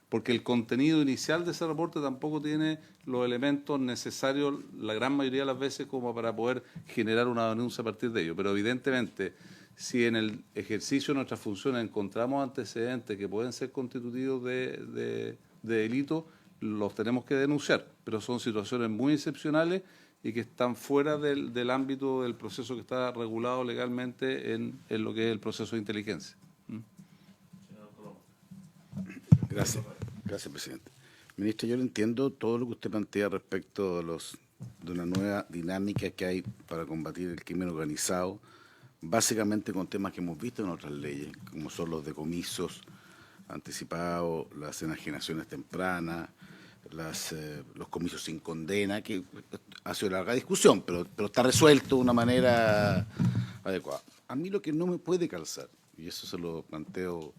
porque el contenido inicial de ese reporte tampoco tiene los elementos necesarios la gran mayoría de las veces como para poder generar una denuncia a partir de ello. Pero evidentemente, si en el ejercicio de nuestras funciones encontramos antecedentes que pueden ser constitutivos de delito, los tenemos que denunciar, pero son situaciones muy excepcionales y que están fuera del ámbito del proceso que está regulado legalmente en lo que es el proceso de inteligencia. Gracias, presidente. Ministro, yo le entiendo todo lo que usted plantea respecto de una nueva dinámica que hay para combatir el crimen organizado, básicamente con temas que hemos visto en otras leyes, como son los decomisos anticipados, las enajenaciones tempranas, los comicios sin condena, que ha sido larga discusión, pero está resuelto de una manera adecuada. A mí lo que no me puede calzar, y eso se lo planteo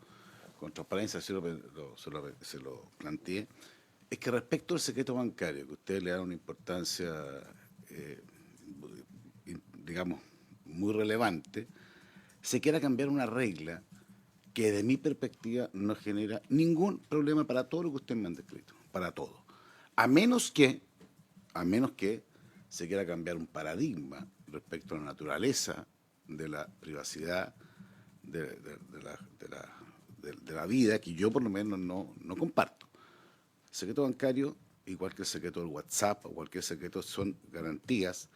con transparencia, se lo planteé, es que respecto al secreto bancario, que usted le da una importancia, digamos, muy relevante, se quiera cambiar una regla que de mi perspectiva no genera ningún problema para todo lo que usted me han descrito, para todo. A menos que se quiera cambiar un paradigma respecto a la naturaleza de la privacidad de la vida, que yo por lo menos no comparto. El secreto bancario, igual que el secreto del WhatsApp o cualquier secreto, son garantías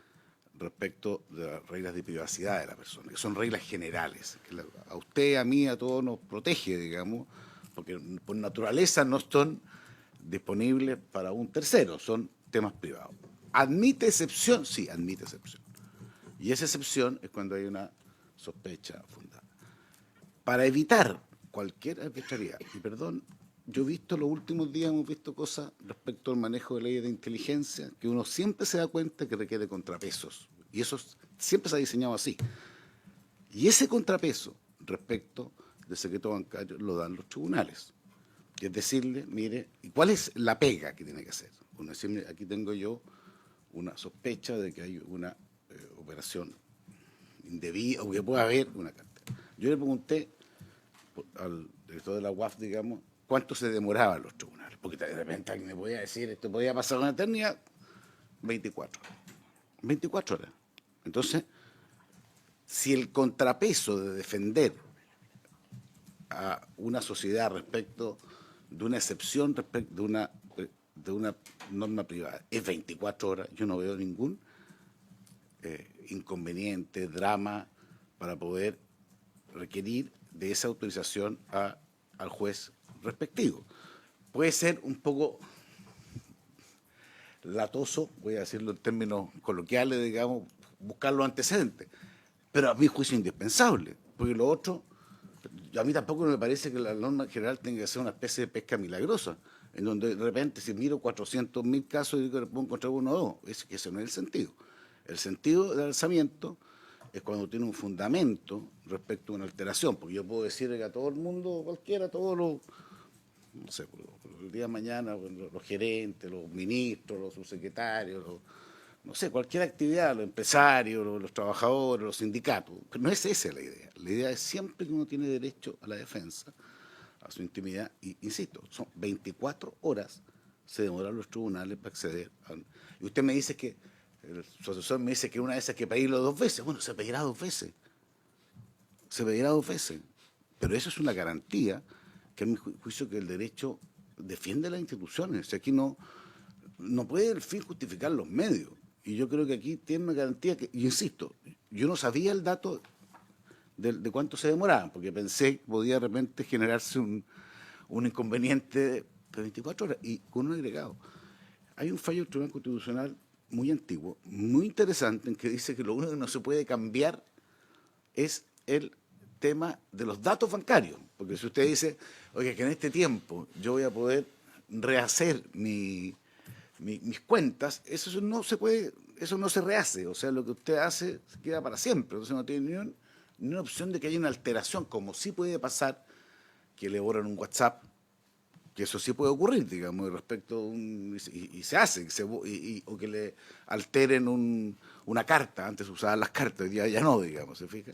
respecto de las reglas de privacidad de la persona, que son reglas generales, que a usted, a mí, a todos nos protege, digamos, porque por naturaleza no son disponibles para un tercero, son temas privados. ¿Admite excepción? Sí, admite excepción. Y esa excepción es cuando hay una sospecha fundada. Para evitar cualquier arbitrariedad, y perdón yo he visto los últimos días, hemos visto cosas respecto al manejo de leyes de inteligencia, que uno siempre se da cuenta que requiere contrapesos. Y eso siempre se ha diseñado así. Y ese contrapeso respecto del secreto bancario lo dan los tribunales. Y es decirle, mire, ¿y cuál es la pega que tiene que hacer? Uno decirle, aquí tengo yo una sospecha de que hay una operación indebida o que puede haber una cartera. Yo le pregunté al director de la UAF, digamos, cuánto se demoraban los tribunales, porque de repente alguien me podía decir, esto podía pasar una eternidad, 24 horas. 24 horas. Entonces, si el contrapeso de defender a una sociedad respecto de una excepción, respecto de una norma privada, es 24 horas, yo no veo ningún inconveniente, drama, para poder requerir de esa autorización al juez respectivo. Puede ser un poco latoso, voy a decirlo en términos coloquiales, digamos, buscar los antecedentes, pero a mi juicio es indispensable, porque lo otro, a mí tampoco me parece que la norma general tenga que ser una especie de pesca milagrosa, en donde de repente si miro 400.000 casos y digo que puedo encontrar uno o dos, ese no es el sentido. El sentido del alzamiento es cuando tiene un fundamento respecto a una alteración, porque yo puedo decirle que a todo el mundo, cualquiera, todos los, no sé, el día de mañana, los gerentes, los ministros, los subsecretarios, no sé, cualquier actividad, los empresarios, los trabajadores, los sindicatos, pero no es esa la idea. La idea es siempre que uno tiene derecho a la defensa, a su intimidad, y insisto, son 24 horas se demoran los tribunales para acceder a... Y usted me dice que, su asesor me dice que una vez hay que pedirlo 2 veces. Bueno, se pedirá 2 veces. Se pedirá 2 veces. Pero eso es una garantía que a mi juicio que el derecho defiende las instituciones. O sea, aquí no puede el fin justificar los medios. Y yo creo que aquí tiene una garantía que, y insisto, yo no sabía el dato de cuánto se demoraban, porque pensé que podía de repente generarse un inconveniente de 24 horas. Y con un agregado, hay un fallo del Tribunal Constitucional muy antiguo, muy interesante, en que dice que lo único que no se puede cambiar es el tema de los datos bancarios. Porque si usted dice, oye, que en este tiempo yo voy a poder rehacer mis cuentas, eso no se puede, eso no se rehace. O sea, lo que usted hace se queda para siempre. Entonces no tiene ni una opción de que haya una alteración, como sí puede pasar que le borran un WhatsApp, que eso sí puede ocurrir, digamos, respecto a y se hace, o que le alteren una carta. Antes usaban las cartas, ya no, digamos, ¿se fija?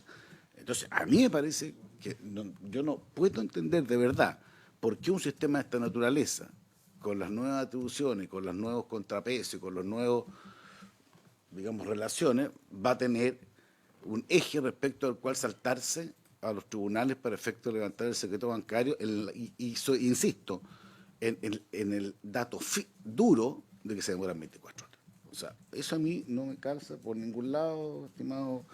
Entonces, a mí me parece que yo no puedo entender de verdad por qué un sistema de esta naturaleza, con las nuevas atribuciones, con los nuevos contrapesos y con los nuevos, digamos, relaciones, va a tener un eje respecto al cual saltarse a los tribunales para efecto de levantar el secreto bancario, insisto, en el dato duro de que se demoran 24 horas. O sea, eso a mí no me calza por ningún lado, estimado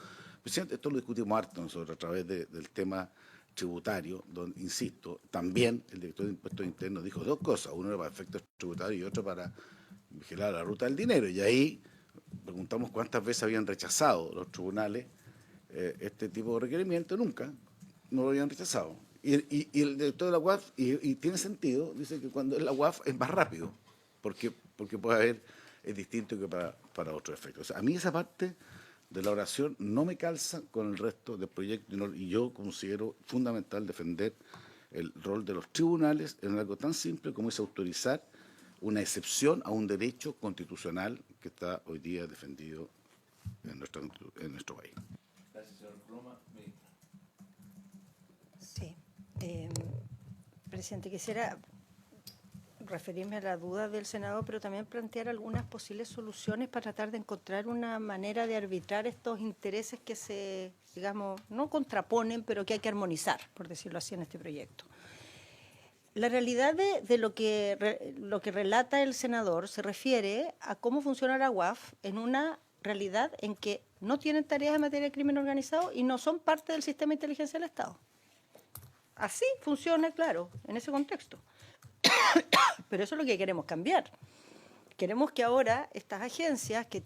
presidente. Esto lo discutimos harto nosotros a través del tema tributario, donde, insisto, también el director de Impuestos Internos dijo 2 cosas, uno era para efectos tributarios y otro para vigilar la ruta del dinero, y ahí preguntamos cuántas veces habían rechazado los tribunales este tipo de requerimiento. Nunca, no lo habían rechazado. Y el director de la UAF, y tiene sentido, dice que cuando es la UAF es más rápido, porque puede haber, es distinto que para otros efectos. O sea, a mí esa parte de la oración no me calza con el resto del proyecto, y yo considero fundamental defender el rol de los tribunales en algo tan simple como es autorizar una excepción a un derecho constitucional que está hoy día defendido en nuestro país. Gracias, señor Pluma. Ministra. Sí. Presidente, quisiera referirme a la duda del Senado, pero también plantear algunas posibles soluciones para tratar de encontrar una manera de arbitrar estos intereses que se, digamos, no contraponen, pero que hay que armonizar, por decirlo así, en este proyecto. La realidad de lo que relata el senador se refiere a cómo funciona la UAF en una realidad en que no tienen tareas en materia de crimen organizado y no son parte del sistema de inteligencia del Estado. Así funciona, claro, en ese contexto. Pero eso es lo que queremos cambiar. Queremos que ahora estas agencias que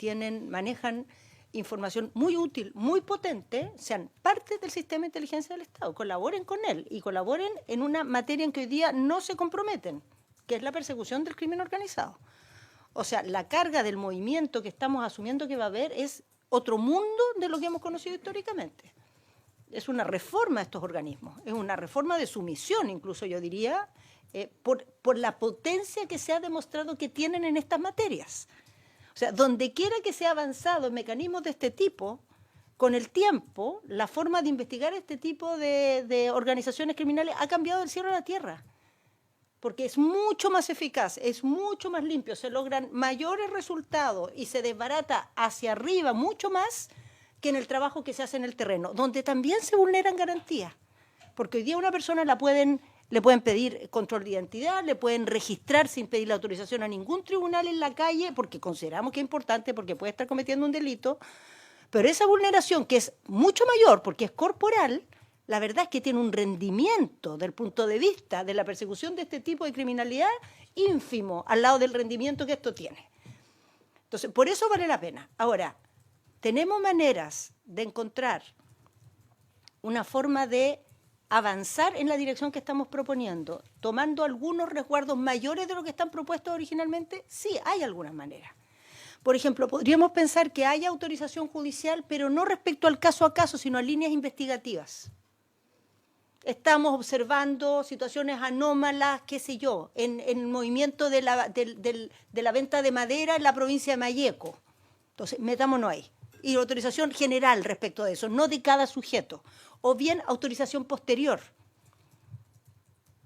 manejan información muy útil, muy potente, sean parte del sistema de inteligencia del Estado, colaboren con él y colaboren en una materia en que hoy día no se comprometen, que es la persecución del crimen organizado. O sea, la carga del movimiento que estamos asumiendo que va a haber es otro mundo de lo que hemos conocido históricamente. Es una reforma de estos organismos, es una reforma de su misión, incluso yo diría, por la potencia que se ha demostrado que tienen en estas materias. O sea, donde quiera que se ha avanzado en mecanismos de este tipo, con el tiempo, la forma de investigar este tipo de organizaciones criminales ha cambiado del cielo a la tierra. Porque es mucho más eficaz, es mucho más limpio, se logran mayores resultados y se desbarata hacia arriba mucho más que en el trabajo que se hace en el terreno, donde también se vulneran garantías. Porque hoy día a una persona le pueden pedir control de identidad, le pueden registrar sin pedir la autorización a ningún tribunal en la calle, porque consideramos que es importante, porque puede estar cometiendo un delito, pero esa vulneración, que es mucho mayor, porque es corporal, la verdad es que tiene un rendimiento del punto de vista de la persecución de este tipo de criminalidad ínfimo al lado del rendimiento que esto tiene. Entonces, por eso vale la pena. Ahora, tenemos maneras de encontrar una forma de avanzar en la dirección que estamos proponiendo, tomando algunos resguardos mayores de lo que están propuestos originalmente. Sí, hay algunas maneras. Por ejemplo, podríamos pensar que haya autorización judicial, pero no respecto al caso a caso, sino a líneas investigativas. Estamos observando situaciones anómalas, qué sé yo, en el movimiento de la venta de madera en la provincia de Malleco. Entonces, metámonos ahí. Y autorización general respecto de eso, no de cada sujeto. O bien autorización posterior.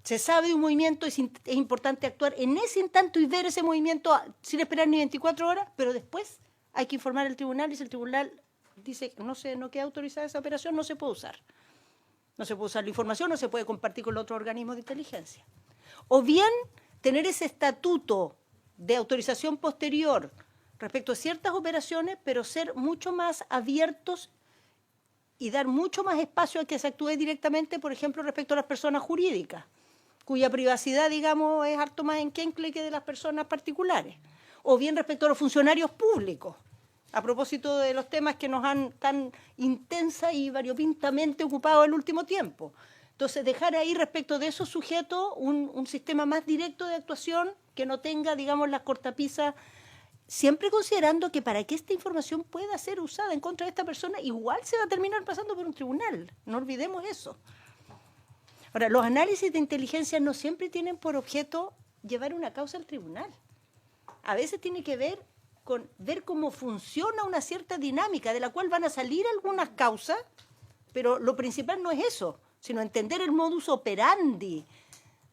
Se sabe de un movimiento, es importante actuar en ese instante y ver ese movimiento sin esperar ni 24 horas, pero después hay que informar al tribunal y si el tribunal dice que no queda autorizada esa operación, no se puede usar. No se puede usar la información, no se puede compartir con los otros organismos de inteligencia. O bien tener ese estatuto de autorización posterior respecto a ciertas operaciones, pero ser mucho más abiertos y dar mucho más espacio a que se actúe directamente, por ejemplo, respecto a las personas jurídicas, cuya privacidad, digamos, es harto más enquencle que de las personas particulares. O bien respecto a los funcionarios públicos, a propósito de los temas que nos han tan intensa y variopintamente ocupado el último tiempo. Entonces, dejar ahí respecto de esos sujetos un sistema más directo de actuación que no tenga, digamos, las cortapisas, siempre considerando que para que esta información pueda ser usada en contra de esta persona, igual se va a terminar pasando por un tribunal. No olvidemos eso. Ahora, los análisis de inteligencia no siempre tienen por objeto llevar una causa al tribunal. A veces tiene que ver con ver cómo funciona una cierta dinámica de la cual van a salir algunas causas, pero lo principal no es eso, sino entender el modus operandi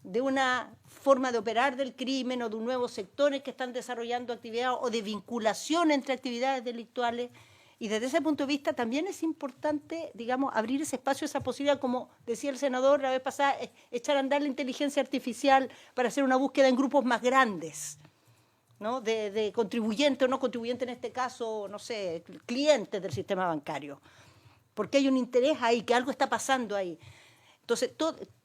de una forma de operar del crimen o de nuevos sectores que están desarrollando actividades o de vinculación entre actividades delictuales. Y desde ese punto de vista también es importante, digamos, abrir ese espacio, esa posibilidad, como decía el senador la vez pasada, echar a andar la inteligencia artificial para hacer una búsqueda en grupos más grandes, ¿no? De contribuyente o no contribuyente en este caso, no sé, clientes del sistema bancario. Porque hay un interés ahí, que algo está pasando ahí. Entonces,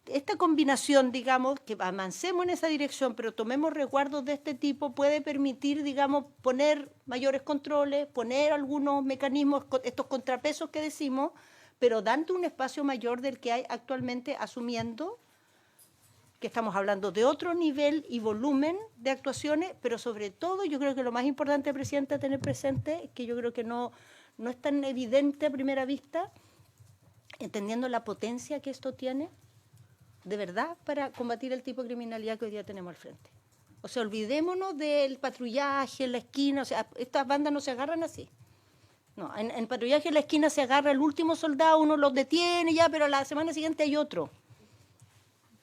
esta combinación, digamos, que avancemos en esa dirección, pero tomemos resguardos de este tipo, puede permitir, digamos, poner mayores controles, poner algunos mecanismos, estos contrapesos que decimos, pero dando un espacio mayor del que hay actualmente, asumiendo que estamos hablando de otro nivel y volumen de actuaciones, pero sobre todo yo creo que lo más importante, Presidenta, a tener presente, que yo creo que no es tan evidente a primera vista, entendiendo la potencia que esto tiene, de verdad, para combatir el tipo de criminalidad que hoy día tenemos al frente. O sea, olvidémonos del patrullaje en la esquina, o sea, estas bandas no se agarran así. No, en patrullaje en la esquina se agarra el último soldado, uno los detiene ya, pero la semana siguiente hay otro.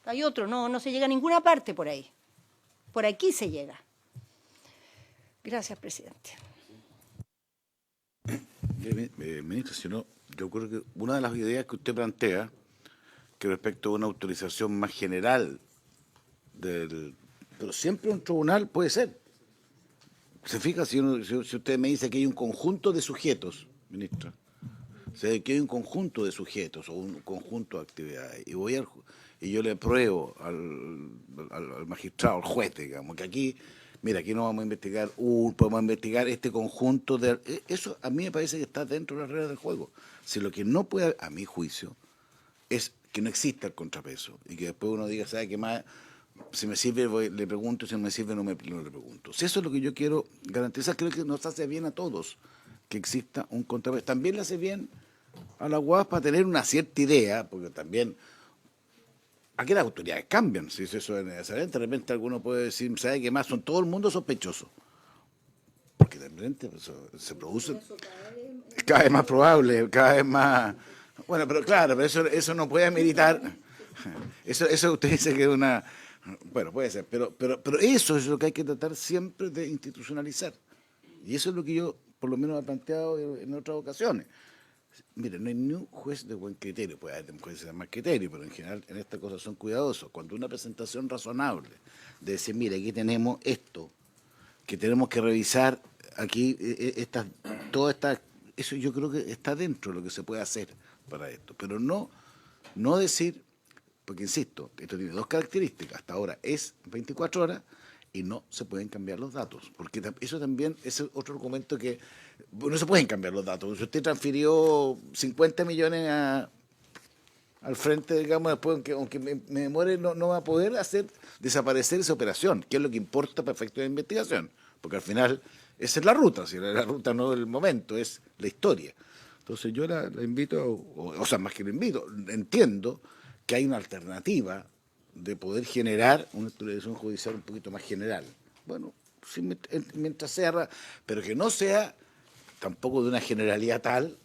Hay otro, no se llega a ninguna parte por ahí. Por aquí se llega. Gracias, presidente. Ministro, yo creo que una de las ideas que usted plantea, que respecto a una autorización más general, pero siempre un tribunal puede ser. ¿Se fija? Si usted me dice que hay un conjunto de sujetos, ministra, que hay un conjunto de sujetos o un conjunto de actividades, y yo le apruebo al magistrado, al juez, digamos, que aquí mira, aquí no vamos a investigar, podemos investigar este conjunto de... Eso a mí me parece que está dentro de las reglas del juego. Si lo que no puede, a mi juicio, es que no exista el contrapeso y que después uno diga, ¿sabe qué más? Si me sirve, le pregunto, si no me sirve, no le pregunto. Si eso es lo que yo quiero garantizar, creo que nos hace bien a todos que exista un contrapeso. También le hace bien a la UAS para tener una cierta idea, porque también aquí las autoridades cambian, si eso es necesario. De repente alguno puede decir, ¿sabe qué más? Son todo el mundo sospechoso. Porque de repente se produce cada vez más probable, cada vez más... Bueno, pero claro, pero eso no puede militar. Eso usted dice que es una... Bueno, puede ser, pero eso es lo que hay que tratar siempre de institucionalizar. Y eso es lo que yo, por lo menos, he planteado en otras ocasiones. Mire, no hay ni un juez de buen criterio, puede haber jueces de más criterio, pero en general en estas cosas son cuidadosos. Cuando una presentación razonable de decir, mire, aquí tenemos esto, que tenemos que revisar aquí, eso yo creo que está dentro de lo que se puede hacer para esto, pero no decir, porque insisto, esto tiene dos características, hasta ahora es 24 horas y no se pueden cambiar los datos, porque eso también es otro argumento que no se pueden cambiar los datos. Si usted transfirió 50 millones al frente, digamos, después, aunque me demore, no va a poder hacer desaparecer esa operación, que es lo que importa para efectos de investigación, porque al final esa es la ruta, si la ruta no del momento, es la historia. Entonces yo la invito, o sea, más que la invito, entiendo que hay una alternativa de poder generar una autorización judicial un poquito más general. Bueno, sí, mientras sea, pero que no sea tampoco de una generalidad tal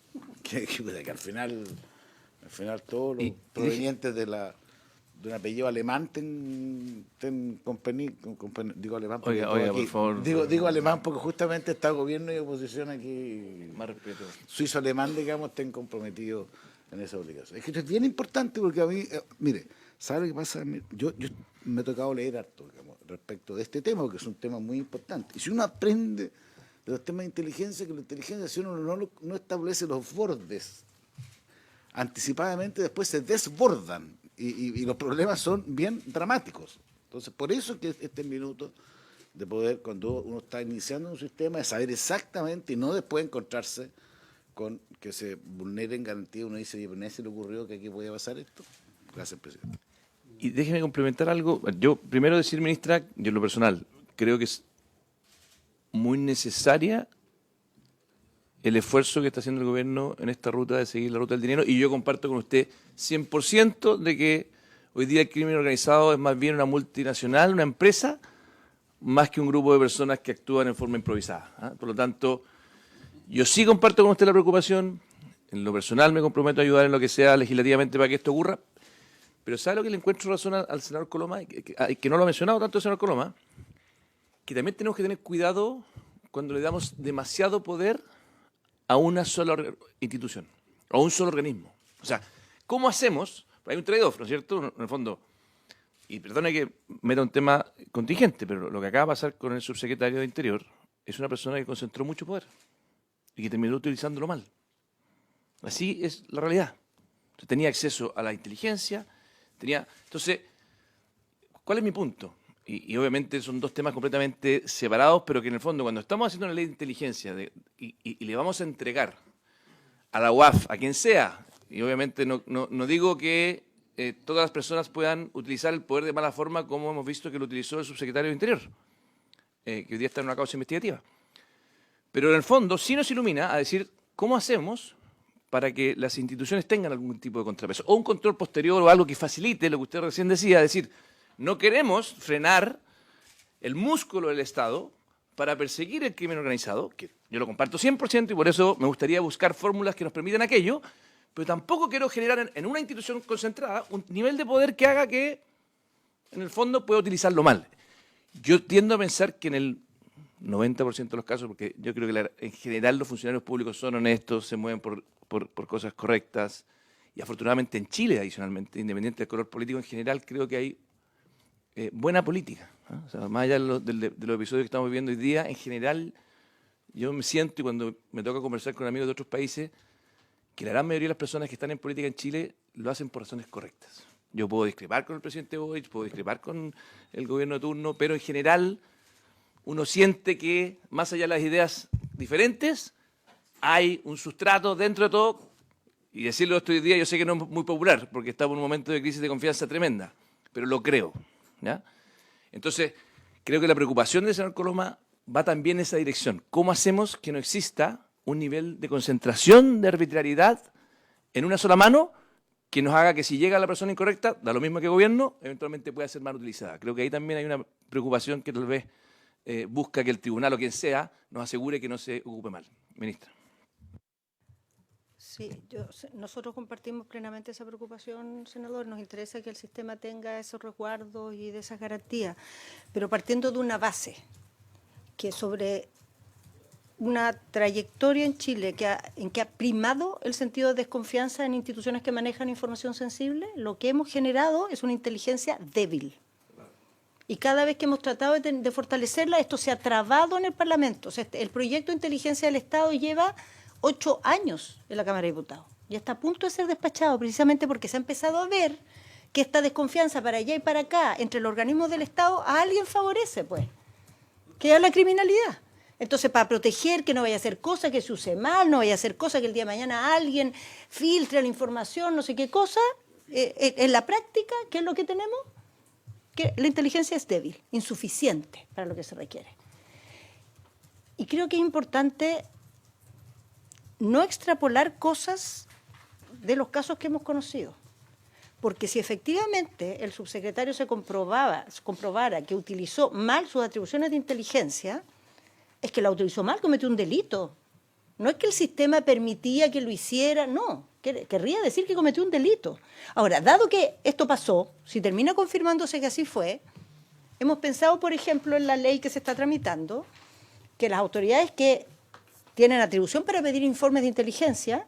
que al final todos los provenientes de un apellido alemán digo alemán porque Oiga, aquí, por favor. digo alemán porque justamente está gobierno y oposición aquí, Más respeto. suizo-alemán, digamos, estén comprometidos en esa obligación. Es que esto es bien importante porque a mí, mire, ¿sabe lo que pasa? Yo me he tocado leer harto, digamos, respecto de este tema, porque es un tema muy importante. Y si uno aprende de los temas de inteligencia, que la inteligencia, si uno no establece los bordes anticipadamente, después se desbordan y los problemas son bien dramáticos. Entonces, por eso que este minuto de poder, cuando uno está iniciando un sistema, de saber exactamente y no después encontrarse con que se vulneren garantías. Uno dice, ¿y a nadie se le ocurrió que aquí podía pasar esto? Gracias, presidente. Y déjeme complementar algo. Yo, primero decir, ministra, yo en lo personal, creo que es muy necesaria el esfuerzo que está haciendo el gobierno en esta ruta de seguir la ruta del dinero, y yo comparto con usted 100% de que hoy día el crimen organizado es más bien una multinacional, una empresa, más que un grupo de personas que actúan en forma improvisada, ¿ah? Por lo tanto, yo sí comparto con usted la preocupación, en lo personal me comprometo a ayudar en lo que sea legislativamente para que esto ocurra, pero ¿sabe lo que le encuentro razón al senador Coloma? Que no lo ha mencionado tanto el senador Coloma, que también tenemos que tener cuidado cuando le damos demasiado poder a una sola institución, o a un solo organismo. O sea, ¿cómo hacemos? Hay un trade-off, ¿no es cierto? En el fondo, y perdone que meta un tema contingente, pero lo que acaba de pasar con el subsecretario de Interior es una persona que concentró mucho poder y que terminó utilizándolo mal. Así es la realidad. Entonces, tenía acceso a la inteligencia, Entonces, ¿cuál es mi punto? Y obviamente son dos temas completamente separados, pero que en el fondo, cuando estamos haciendo una ley de inteligencia y le vamos a entregar a la UAF, a quien sea, y obviamente no digo que todas las personas puedan utilizar el poder de mala forma como hemos visto que lo utilizó el subsecretario de Interior, que hoy día está en una causa investigativa. Pero en el fondo sí nos ilumina a decir cómo hacemos para que las instituciones tengan algún tipo de contrapeso, o un control posterior o algo que facilite lo que usted recién decía, es decir, no queremos frenar el músculo del Estado para perseguir el crimen organizado, que yo lo comparto 100% y por eso me gustaría buscar fórmulas que nos permitan aquello, pero tampoco quiero generar en una institución concentrada un nivel de poder que haga que, en el fondo, pueda utilizarlo mal. Yo tiendo a pensar que en el 90% de los casos, porque yo creo que en general los funcionarios públicos son honestos, se mueven por cosas correctas, y afortunadamente en Chile, adicionalmente, independiente del color político en general, creo que hay buena política, ¿no? O sea, más allá de los episodios que estamos viviendo hoy día, en general, yo me siento, y cuando me toca conversar con amigos de otros países, que la gran mayoría de las personas que están en política en Chile lo hacen por razones correctas. Yo puedo discrepar con el presidente Boric, puedo discrepar con el gobierno de turno, pero en general uno siente que, más allá de las ideas diferentes, hay un sustrato dentro de todo, y decirlo esto hoy día yo sé que no es muy popular, porque estamos en un momento de crisis de confianza tremenda, pero lo creo, ¿ya? Entonces, creo que la preocupación del senador Coloma va también en esa dirección. ¿Cómo hacemos que no exista un nivel de concentración, de arbitrariedad en una sola mano que nos haga que si llega la persona incorrecta, da lo mismo que gobierno, eventualmente pueda ser mal utilizada? Creo que ahí también hay una preocupación que tal vez busca que el tribunal o quien sea nos asegure que no se ocupe mal. Ministra. Sí, nosotros compartimos plenamente esa preocupación, senador. Nos interesa que el sistema tenga esos resguardos y de esas garantías, pero partiendo de una base, que sobre una trayectoria en Chile en que ha primado el sentido de desconfianza en instituciones que manejan información sensible, lo que hemos generado es una inteligencia débil. Y cada vez que hemos tratado de fortalecerla, esto se ha trabado en el Parlamento. O sea, el proyecto de inteligencia del Estado lleva 8 años en la Cámara de Diputados y está a punto de ser despachado, precisamente porque se ha empezado a ver que esta desconfianza para allá y para acá entre los organismos del Estado a alguien favorece, pues, que es la criminalidad. Entonces, para proteger que no vaya a hacer cosa que se use mal, no vaya a hacer cosa que el día de mañana alguien filtre la información, no sé qué cosa, en la práctica, ¿qué es lo que tenemos? Que la inteligencia es débil, insuficiente para lo que se requiere. Y creo que es importante no extrapolar cosas de los casos que hemos conocido. Porque si efectivamente el subsecretario se comprobara que utilizó mal sus atribuciones de inteligencia, es que la utilizó mal, cometió un delito. No es que el sistema permitía que lo hiciera, no. Querría decir que cometió un delito. Ahora, dado que esto pasó, si termina confirmándose que así fue, hemos pensado, por ejemplo, en la ley que se está tramitando, que las autoridades que tienen atribución para pedir informes de inteligencia,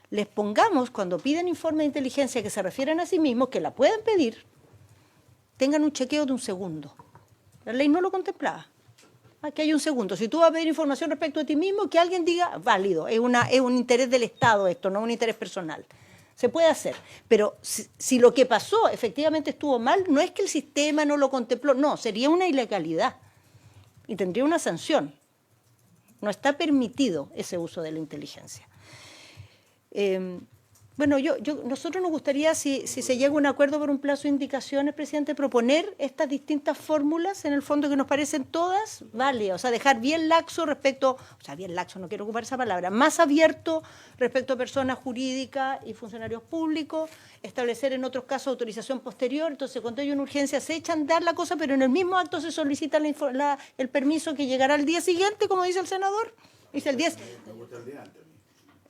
les pongamos, cuando piden informes de inteligencia que se refieren a sí mismos, que la pueden pedir, tengan un chequeo de 1 segundo. La ley no lo contemplaba. Aquí hay 1 segundo. Si tú vas a pedir información respecto a ti mismo, que alguien diga, válido, es un interés del Estado esto, no un interés personal. Se puede hacer. Pero si lo que pasó efectivamente estuvo mal, no es que el sistema no lo contempló, no, sería una ilegalidad y tendría una sanción. No está permitido ese uso de la inteligencia. Bueno, nosotros nos gustaría, si se llega a un acuerdo por un plazo de indicaciones, presidente, proponer estas distintas fórmulas, en el fondo que nos parecen todas válidas, o sea, dejar bien laxo respecto, o sea, bien laxo, no quiero ocupar esa palabra, más abierto respecto a personas jurídicas y funcionarios públicos, establecer en otros casos autorización posterior, entonces cuando hay una urgencia se echa a andar la cosa, pero en el mismo acto se solicita el permiso que llegará al día siguiente, como dice el senador, dice el 10.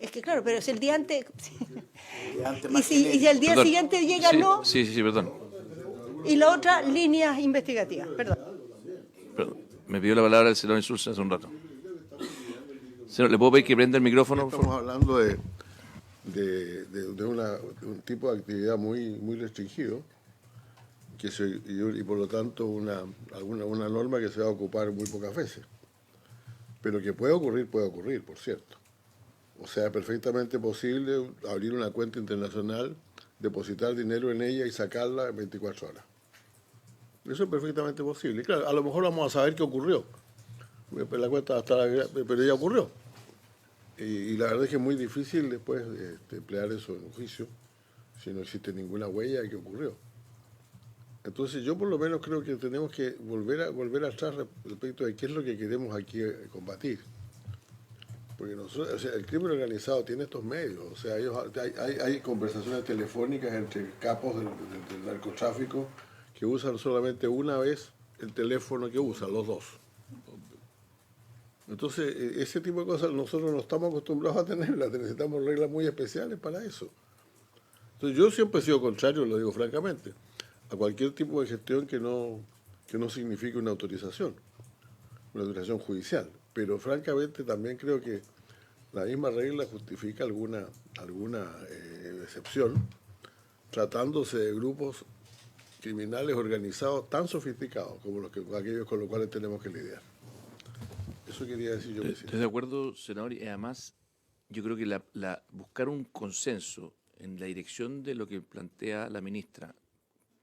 Es que claro, pero si el día antes... y si el día siguiente llega, sí, no... Sí, perdón. Y la otra, líneas investigativas, perdón. Me pidió la palabra el senador Insulza hace un rato. Señor, ¿le puedo pedir que prenda el micrófono? Estamos hablando de un tipo de actividad muy restringido y por lo tanto una norma que se va a ocupar muy pocas veces. Pero que puede ocurrir, por cierto. O sea, es perfectamente posible abrir una cuenta internacional, depositar dinero en ella y sacarla en 24 horas. Eso es perfectamente posible. Y claro, a lo mejor vamos a saber qué ocurrió. La cuenta pero ya ocurrió. Y la verdad es que es muy difícil después emplear eso en un juicio si no existe ninguna huella de que ocurrió. Entonces yo por lo menos creo que tenemos que volver atrás respecto de qué es lo que queremos aquí combatir. Porque nosotros, o sea, el crimen organizado tiene estos medios, o sea, hay conversaciones telefónicas entre capos del narcotráfico que usan solamente una vez el teléfono que usan, los dos. Entonces, ese tipo de cosas nosotros no estamos acostumbrados a tenerlas, necesitamos reglas muy especiales para eso. Entonces, yo siempre he sido contrario, lo digo francamente, a cualquier tipo de gestión que no signifique una autorización judicial. Pero francamente también creo que la misma regla justifica alguna excepción, tratándose de grupos criminales organizados tan sofisticados como aquellos con los cuales tenemos que lidiar. Eso quería decir yo. Estoy de acuerdo, senador, y además yo creo que buscar un consenso en la dirección de lo que plantea la ministra,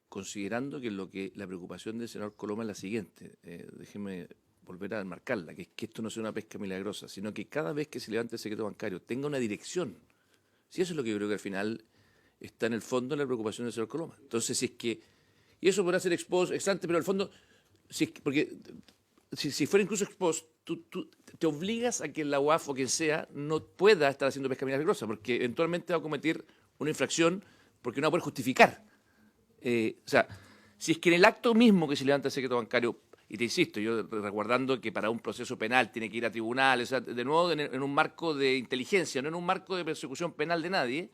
considerando que la preocupación del senador Coloma es la siguiente, déjeme volver a marcarla, que es que esto no sea una pesca milagrosa, sino que cada vez que se levante el secreto bancario tenga una dirección. Si eso es lo que yo creo que al final está en el fondo en la preocupación del señor Coloma. Entonces, si es que, y eso podrá ser ex post, ex ante, pero al fondo, porque si fuera incluso ex post, tú te obligas a que la UAF o quien sea no pueda estar haciendo pesca milagrosa, porque eventualmente va a cometer una infracción porque no va a poder justificar. O sea, si es que en el acto mismo que se levanta el secreto bancario, y te insisto, yo recordando que para un proceso penal tiene que ir a tribunales, o sea, de nuevo en un marco de inteligencia, no en un marco de persecución penal de nadie,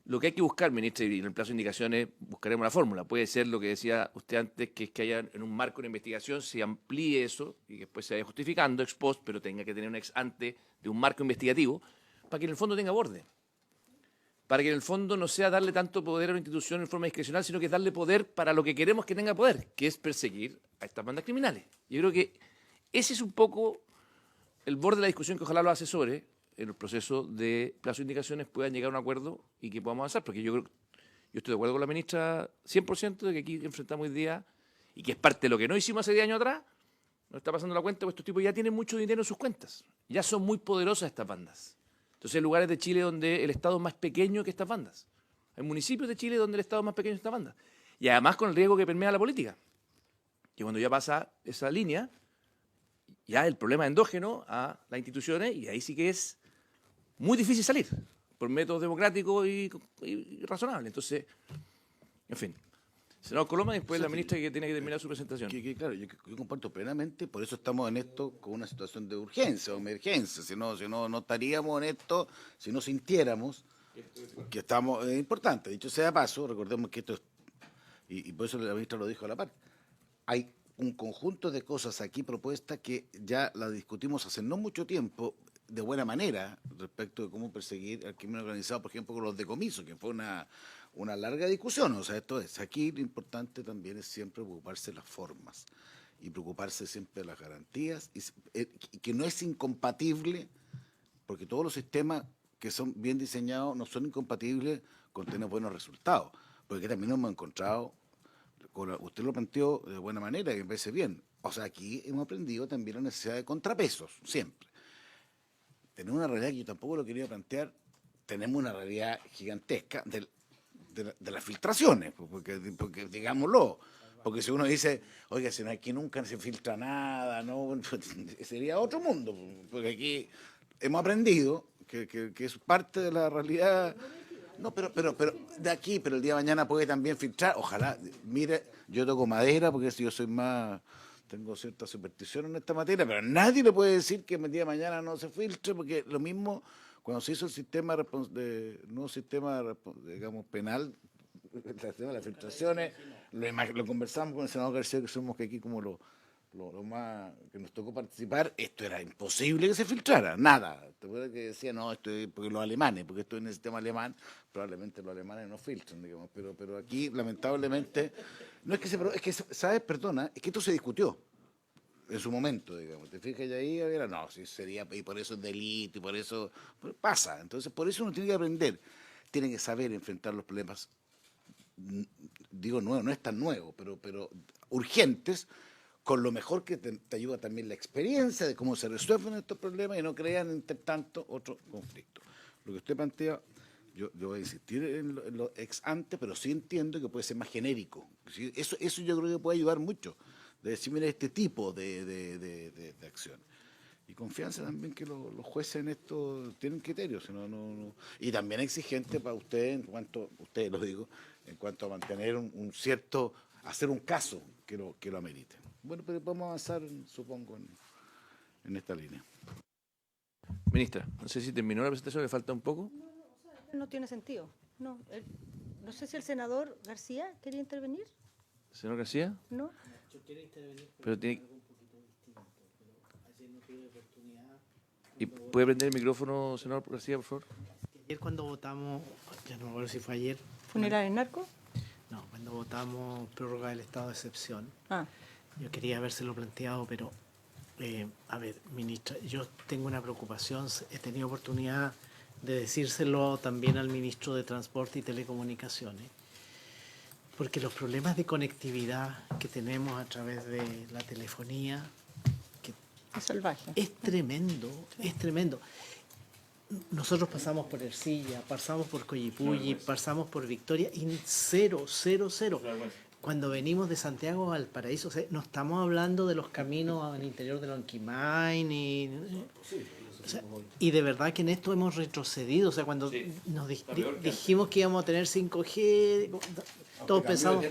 lo que hay que buscar, ministra, y en el plazo de indicaciones buscaremos la fórmula. Puede ser lo que decía usted antes, que es que haya en un marco de una investigación se amplíe eso y que después se vaya justificando ex post, pero tenga que tener un ex ante de un marco investigativo para que en el fondo tenga borde. Para que en el fondo no sea darle tanto poder a una institución en forma discrecional, sino que es darle poder para lo que queremos que tenga poder, que es perseguir a estas bandas criminales. Yo creo que ese es un poco el borde de la discusión que ojalá los asesores en el proceso de plazo de indicaciones puedan llegar a un acuerdo y que podamos avanzar, porque yo estoy de acuerdo con la ministra 100% de que aquí enfrentamos hoy día, y que es parte de lo que no hicimos hace 10 años atrás, nos está pasando la cuenta, porque estos tipos ya tienen mucho dinero en sus cuentas, ya son muy poderosas estas bandas. Entonces hay lugares de Chile donde el Estado es más pequeño que estas bandas. Hay municipios de Chile donde el Estado es más pequeño que estas bandas. Y además con el riesgo que permea la política. Que cuando ya pasa esa línea, ya el problema es endógeno a las instituciones y ahí sí que es muy difícil salir por métodos democráticos y razonables. Entonces, en fin. Senador Coloma, después la ministra que tiene que terminar su presentación. Claro, yo comparto plenamente, por eso estamos en esto con una situación de urgencia o emergencia, si no estaríamos en esto, si no sintiéramos que estamos, es importante, dicho sea de paso, recordemos que esto es, y por eso la ministra lo dijo a la par, hay un conjunto de cosas aquí propuestas que ya las discutimos hace no mucho tiempo, de buena manera, respecto de cómo perseguir al crimen organizado, por ejemplo, con los decomisos, que fue una larga discusión. O sea, esto es, aquí lo importante también es siempre preocuparse de las formas y preocuparse siempre de las garantías, y que no es incompatible, porque todos los sistemas que son bien diseñados no son incompatibles con tener buenos resultados, porque también nos hemos encontrado, usted lo planteó de buena manera, que me parece bien. O sea, aquí hemos aprendido también la necesidad de contrapesos, siempre. Tenemos una realidad que yo tampoco lo quería plantear, tenemos una realidad gigantesca de las filtraciones, porque digámoslo, porque si uno dice, oiga, si no aquí nunca se filtra nada, no sería otro mundo, porque aquí hemos aprendido que es parte de la realidad. No, pero de aquí, pero el día de mañana puede también filtrar, ojalá, mire, yo toco madera porque si yo soy más, tengo cierta superstición en esta materia, pero nadie le puede decir que el día de mañana no se filtre, porque lo mismo cuando se hizo el sistema nuevo sistema, digamos, penal, el tema de las filtraciones, lo conversamos con el senador García, que somos que aquí como lo más que nos tocó participar, esto era imposible que se filtrara, nada. ¿Te acuerdas que decía, no, esto es porque los alemanes, porque esto es en el sistema alemán, probablemente los alemanes no filtran, digamos, pero aquí, lamentablemente, no es que es que, ¿sabes? Perdona, es que esto se discutió en su momento, digamos, te fijas, y ahí era, no, si sería, y por eso es delito, y por eso pasa. Entonces, por eso uno tiene que aprender, tiene que saber enfrentar los problemas, digo nuevo, no es tan nuevo, pero urgentes, con lo mejor que te ayuda también la experiencia de cómo se resuelven estos problemas y no crean, entre tanto, otro conflicto. Lo que usted plantea, yo voy a insistir en lo ex ante, pero sí entiendo que puede ser más genérico. ¿Sí? Eso yo creo que puede ayudar mucho, de decir, mira, este tipo de acción. Y confianza también que los jueces en esto tienen criterios, no. Y también exigente para usted, en cuanto, usted lo digo, en cuanto a mantener un cierto, hacer un caso que lo amerite. Bueno, pero vamos a avanzar, supongo, en esta línea. Ministra, no sé si terminó la presentación, ¿le falta un poco? No tiene sentido. No sé si el senador García quería intervenir. ¿Senador García? No. Yo quiero intervenir, Pero tiene... algo un poquito distinto, pero ayer no tuve oportunidad. ¿Y puede prender el micrófono, senador García, por favor? Ayer cuando votamos, ya no me acuerdo si fue ayer. ¿Funeral en narco? No, cuando votamos prórroga del estado de excepción. Ah. Yo quería habérselo planteado, pero, a ver, ministra, yo tengo una preocupación, he tenido oportunidad de decírselo también al ministro de Transporte y Telecomunicaciones, porque los problemas de conectividad que tenemos a través de la telefonía Es salvaje. Es tremendo, es tremendo. Nosotros pasamos por Ercilla, pasamos por Coyipulli, pasamos por Victoria y cero, cero, cero. Cuando venimos de Santiago al Paraíso, o sea, no estamos hablando de los caminos al interior de Lonquimay, o sea, y de verdad que en esto hemos retrocedido. O sea, cuando nos dijimos que íbamos a tener 5G, todos pensamos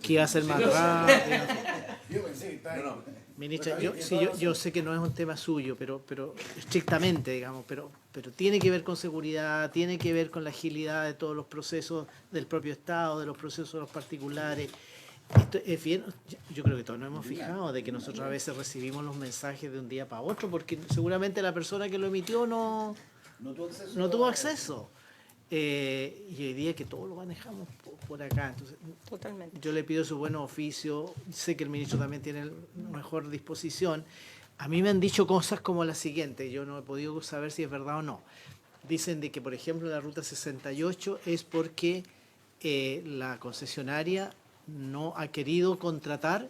que iba a ser más rápido. Ministra, yo sé que no es un tema suyo, pero estrictamente, digamos, pero tiene que ver con seguridad, tiene que ver con la agilidad de todos los procesos del propio Estado, de los procesos de los particulares. Esto es bien, yo creo que todos nos hemos fijado de que nosotros a veces recibimos los mensajes de un día para otro, porque seguramente la persona que lo emitió no tuvo acceso. Y hoy día que todo lo manejamos por acá. Entonces, Totalmente. yo le pido su buen oficio. Sé que el ministro también tiene mejor disposición. A mí me han dicho cosas como la siguiente. Yo no he podido saber si es verdad o no. Dicen de que, por ejemplo, la ruta 68 es porque la concesionaria no ha querido contratar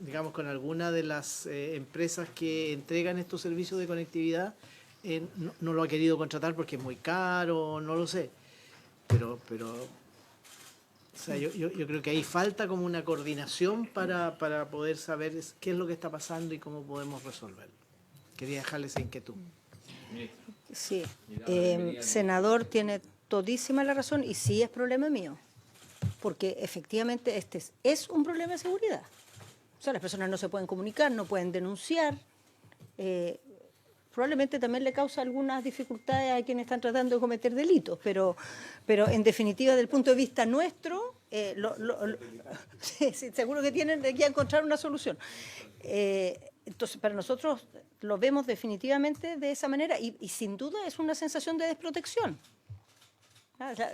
digamos, con alguna de las empresas que entregan estos servicios de conectividad. No lo ha querido contratar porque es muy caro, no lo sé. Pero o sea, yo creo que ahí falta como una coordinación para poder saber qué es lo que está pasando y cómo podemos resolverlo. Quería dejarle esa inquietud. Sí, senador, tiene todísima la razón y sí es problema mío, porque efectivamente este es un problema de seguridad. O sea, las personas no se pueden comunicar, no pueden denunciar. Probablemente también le causa algunas dificultades a quienes están tratando de cometer delitos, pero en definitiva, desde el punto de vista nuestro, sí, seguro que tienen que encontrar una solución. Entonces, para nosotros lo vemos definitivamente de esa manera y sin duda es una sensación de desprotección.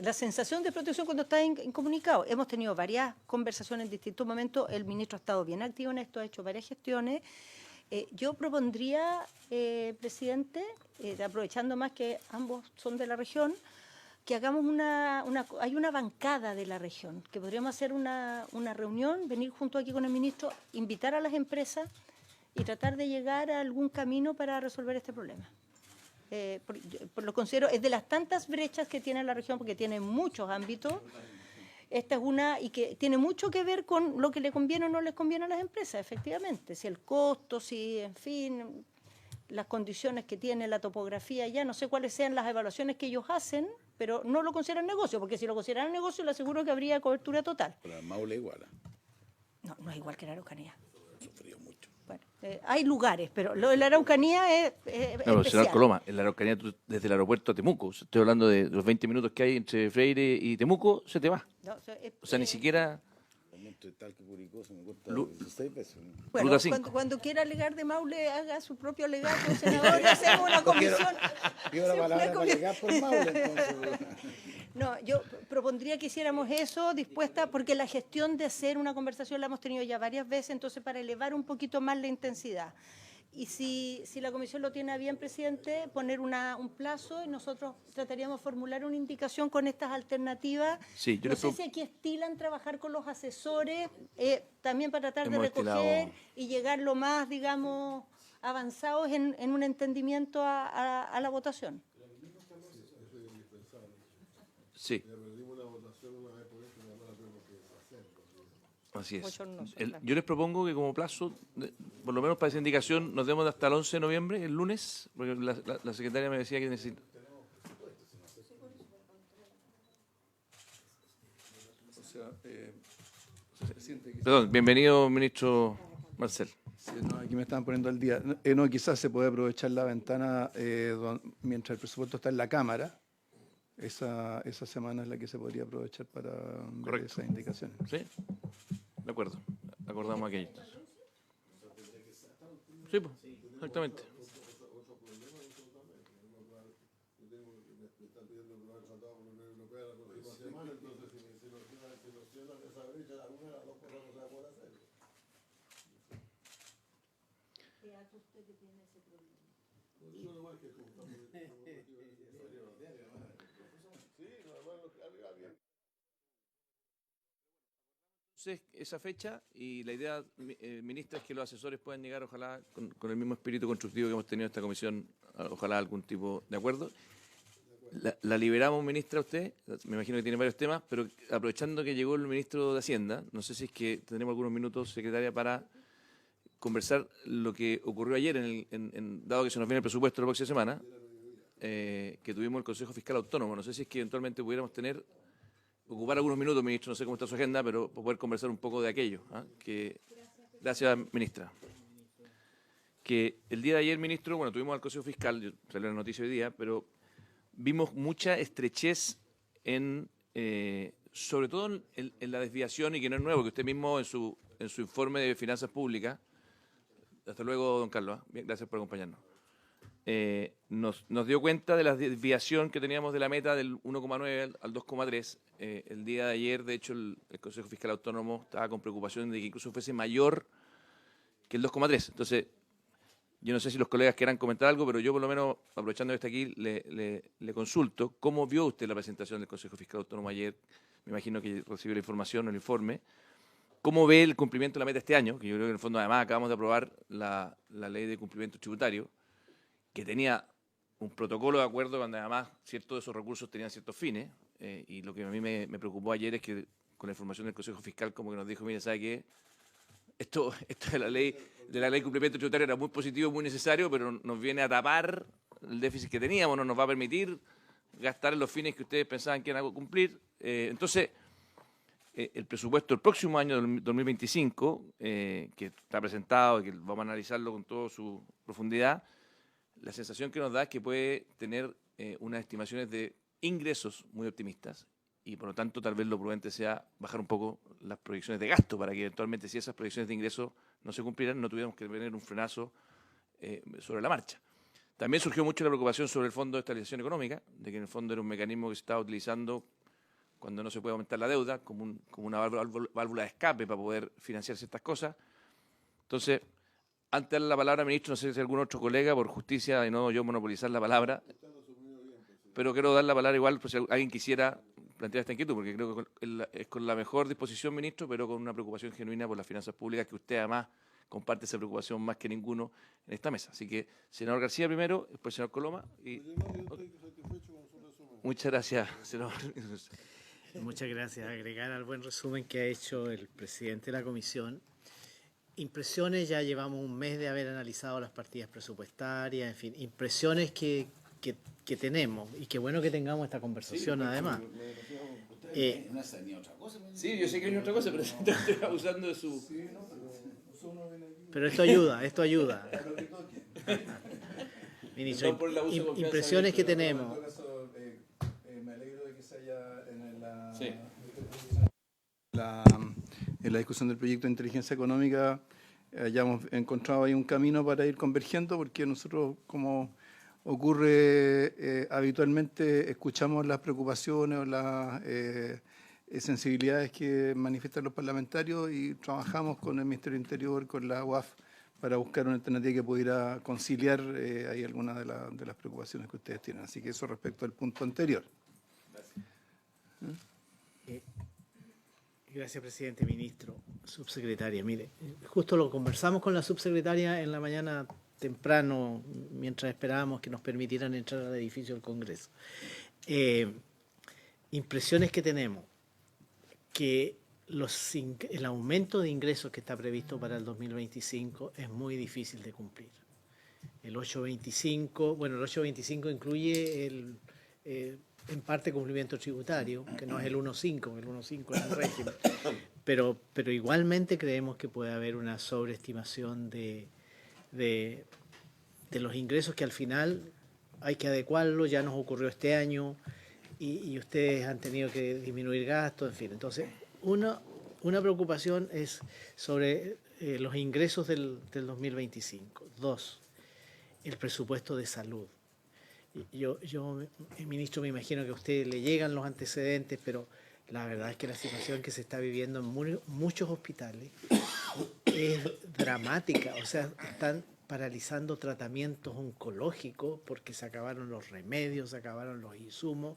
La sensación de protección cuando está incomunicado. Hemos tenido varias conversaciones en distintos momentos. El ministro ha estado bien activo en esto, ha hecho varias gestiones. Yo propondría, presidente, aprovechando más que ambos son de la región, que hagamos hay una bancada de la región, que podríamos hacer una reunión, venir junto aquí con el ministro, invitar a las empresas y tratar de llegar a algún camino para resolver este problema. Por lo considero, es de las tantas brechas que tiene la región, porque tiene muchos ámbitos. Esta es una y que tiene mucho que ver con lo que le conviene o no les conviene a las empresas, efectivamente. Si el costo, si, en fin, las condiciones que tiene la topografía, ya no sé cuáles sean las evaluaciones que ellos hacen, pero no lo consideran negocio, porque si lo consideran negocio, le aseguro que habría cobertura total. La Maule igual. No es igual que la Araucanía. Sufrió mucho. Bueno, hay lugares, pero lo de la Araucanía es No, especial. señor Coloma, en la Araucanía, desde el aeropuerto a Temuco, estoy hablando de los 20 minutos que hay entre Freire y Temuco, se te va. No, O sea, ni siquiera... Entre tal que Curicó se me cuesta Lu- 16 pesos. ¿no? Bueno, Ruta 5. cuando quiera alegar de Maule, haga su propio alegato, senador, y hacemos una comisión. Pido la Sí, palabra una para llegar por Maule, entonces. No, yo propondría que hiciéramos eso, dispuesta, porque la gestión de hacer una conversación la hemos tenido ya varias veces, entonces para elevar un poquito más la intensidad. Y si la comisión lo tiene a bien, presidente, poner un plazo y nosotros trataríamos de formular una indicación con estas alternativas. Sí, yo no le sé si aquí estilan trabajar con los asesores, también para tratar Hemos de recoger estilado- y llegar lo más, digamos, avanzados en un entendimiento a la votación. Sí. Así es. Bochornoso, claro. Yo les propongo que como plazo, por lo menos para esa indicación, nos demos hasta el 11 de noviembre, el lunes, porque la secretaria me decía que necesita... Perdón, bienvenido, ministro Marcel. Sí, no, aquí me estaban poniendo al día. No, quizás se puede aprovechar la ventana mientras el presupuesto está en la Cámara. Esa semana es la que se podría aprovechar para ver Correcto. esas indicaciones. ¿Sí? De acuerdo. Acordamos aquello. Sí, pues, exactamente. Entonces, esa fecha y la idea, ministra, es que los asesores puedan llegar, ojalá, con el mismo espíritu constructivo que hemos tenido en esta comisión, ojalá algún tipo de acuerdo. La liberamos, ministra, usted, me imagino que tiene varios temas, pero aprovechando que llegó el ministro de Hacienda, no sé si es que tenemos algunos minutos, secretaria, para conversar lo que ocurrió ayer, dado que se nos viene el presupuesto la próxima semana, que tuvimos el Consejo Fiscal Autónomo. No sé si es que eventualmente pudiéramos ocupar algunos minutos, ministro, no sé cómo está su agenda, pero poder conversar un poco de aquello. Gracias, ministra. Que el día de ayer, ministro, bueno, tuvimos al Consejo Fiscal, yo salió la noticia hoy día, pero vimos mucha estrechez sobre todo en la desviación, y que no es nuevo, que usted mismo en su informe de finanzas públicas, hasta luego, don Carlos, bien, gracias por acompañarnos, nos dio cuenta de la desviación que teníamos de la meta del 1,9 al 2,3. El día de ayer, de hecho, el Consejo Fiscal Autónomo estaba con preocupación de que incluso fuese mayor que el 2,3. Entonces, yo no sé si los colegas quieran comentar algo, pero yo por lo menos, aprovechando que está aquí, le consulto. ¿Cómo vio usted la presentación del Consejo Fiscal Autónomo ayer? Me imagino que recibió la información o el informe. ¿Cómo ve el cumplimiento de la meta este año? Que yo creo que en el fondo además acabamos de aprobar la ley de cumplimiento tributario, que tenía un protocolo de acuerdo donde además ciertos de esos recursos tenían ciertos fines. Y lo que a mí me preocupó ayer es que con la información del Consejo Fiscal como que nos dijo, mire, ¿sabe qué? Esto de la ley de cumplimiento tributario era muy positivo, muy necesario, pero nos viene a tapar el déficit que teníamos, no nos va a permitir gastar en los fines que ustedes pensaban que iban a cumplir. Entonces, el presupuesto del próximo año, 2025, que está presentado y que vamos a analizarlo con toda su profundidad, la sensación que nos da es que puede tener unas estimaciones de ingresos muy optimistas, y por lo tanto tal vez lo prudente sea bajar un poco las proyecciones de gasto para que eventualmente, si esas proyecciones de ingresos no se cumplieran, no tuviéramos que tener un frenazo sobre la marcha. También surgió mucho la preocupación sobre el Fondo de Estabilización Económica, de que en el fondo era un mecanismo que se estaba utilizando cuando no se puede aumentar la deuda, como una válvula de escape para poder financiar ciertas cosas. Entonces, antes de darle la palabra, ministro, no sé si algún otro colega, por justicia, y no yo monopolizar la palabra, pero quiero dar la palabra igual, por si alguien quisiera plantear esta inquietud, porque creo que es con la mejor disposición, ministro, pero con una preocupación genuina por las finanzas públicas, que usted además comparte esa preocupación más que ninguno en esta mesa. Así que, senador García primero, después señor Coloma. Muchas gracias, senador. Muchas gracias. Agregar al buen resumen que ha hecho el presidente de la comisión. Impresiones, ya llevamos un mes de haber analizado las partidas presupuestarias, en fin, impresiones que tenemos, y qué bueno que tengamos esta conversación, además. Sí, yo sé que hay otra cosa, pero estoy abusando de su... Pero esto ayuda. Ministro, impresiones que tenemos. Me alegro de que se haya Sí. en la discusión del proyecto de inteligencia económica hayamos encontrado ahí un camino para ir convergiendo, porque nosotros, como ocurre habitualmente, escuchamos las preocupaciones o las sensibilidades que manifiestan los parlamentarios y trabajamos con el Ministerio del Interior, con la UAF, para buscar una alternativa que pudiera conciliar ahí algunas de las preocupaciones que ustedes tienen. Así que eso respecto al punto anterior. Gracias, presidente, ministro, subsecretaria. Mire, justo lo conversamos con la subsecretaria en la mañana temprano, mientras esperábamos que nos permitieran entrar al edificio del Congreso. Impresiones que tenemos, que el aumento de ingresos que está previsto para el 2025 es muy difícil de cumplir. El 825 incluye en parte cumplimiento tributario, que no es el 1.5, el 1.5 es el régimen, pero igualmente creemos que puede haber una sobreestimación de los ingresos, que al final hay que adecuarlo. Ya nos ocurrió este año y ustedes han tenido que disminuir gastos, en fin. Entonces, una preocupación es sobre los ingresos del 2025. 2, el presupuesto de salud. Yo, ministro, me imagino que a usted le llegan los antecedentes, pero la verdad es que la situación que se está viviendo en muchos hospitales es dramática. O sea, están paralizando tratamientos oncológicos porque se acabaron los remedios, se acabaron los insumos,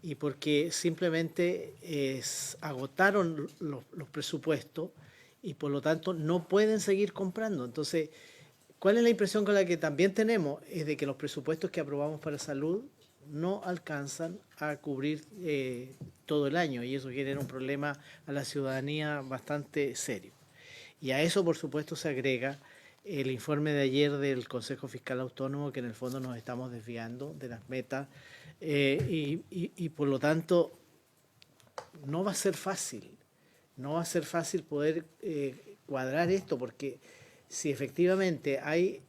y porque simplemente agotaron los presupuestos y por lo tanto no pueden seguir comprando. Entonces, ¿cuál es la impresión con la que también tenemos? Es de que los presupuestos que aprobamos para salud no alcanzan a cubrir todo el año y eso genera un problema a la ciudadanía bastante serio. Y a eso, por supuesto, se agrega el informe de ayer del Consejo Fiscal Autónomo, que en el fondo nos estamos desviando de las metas y por lo tanto no va a ser fácil. No va a ser fácil poder cuadrar esto porque si efectivamente hay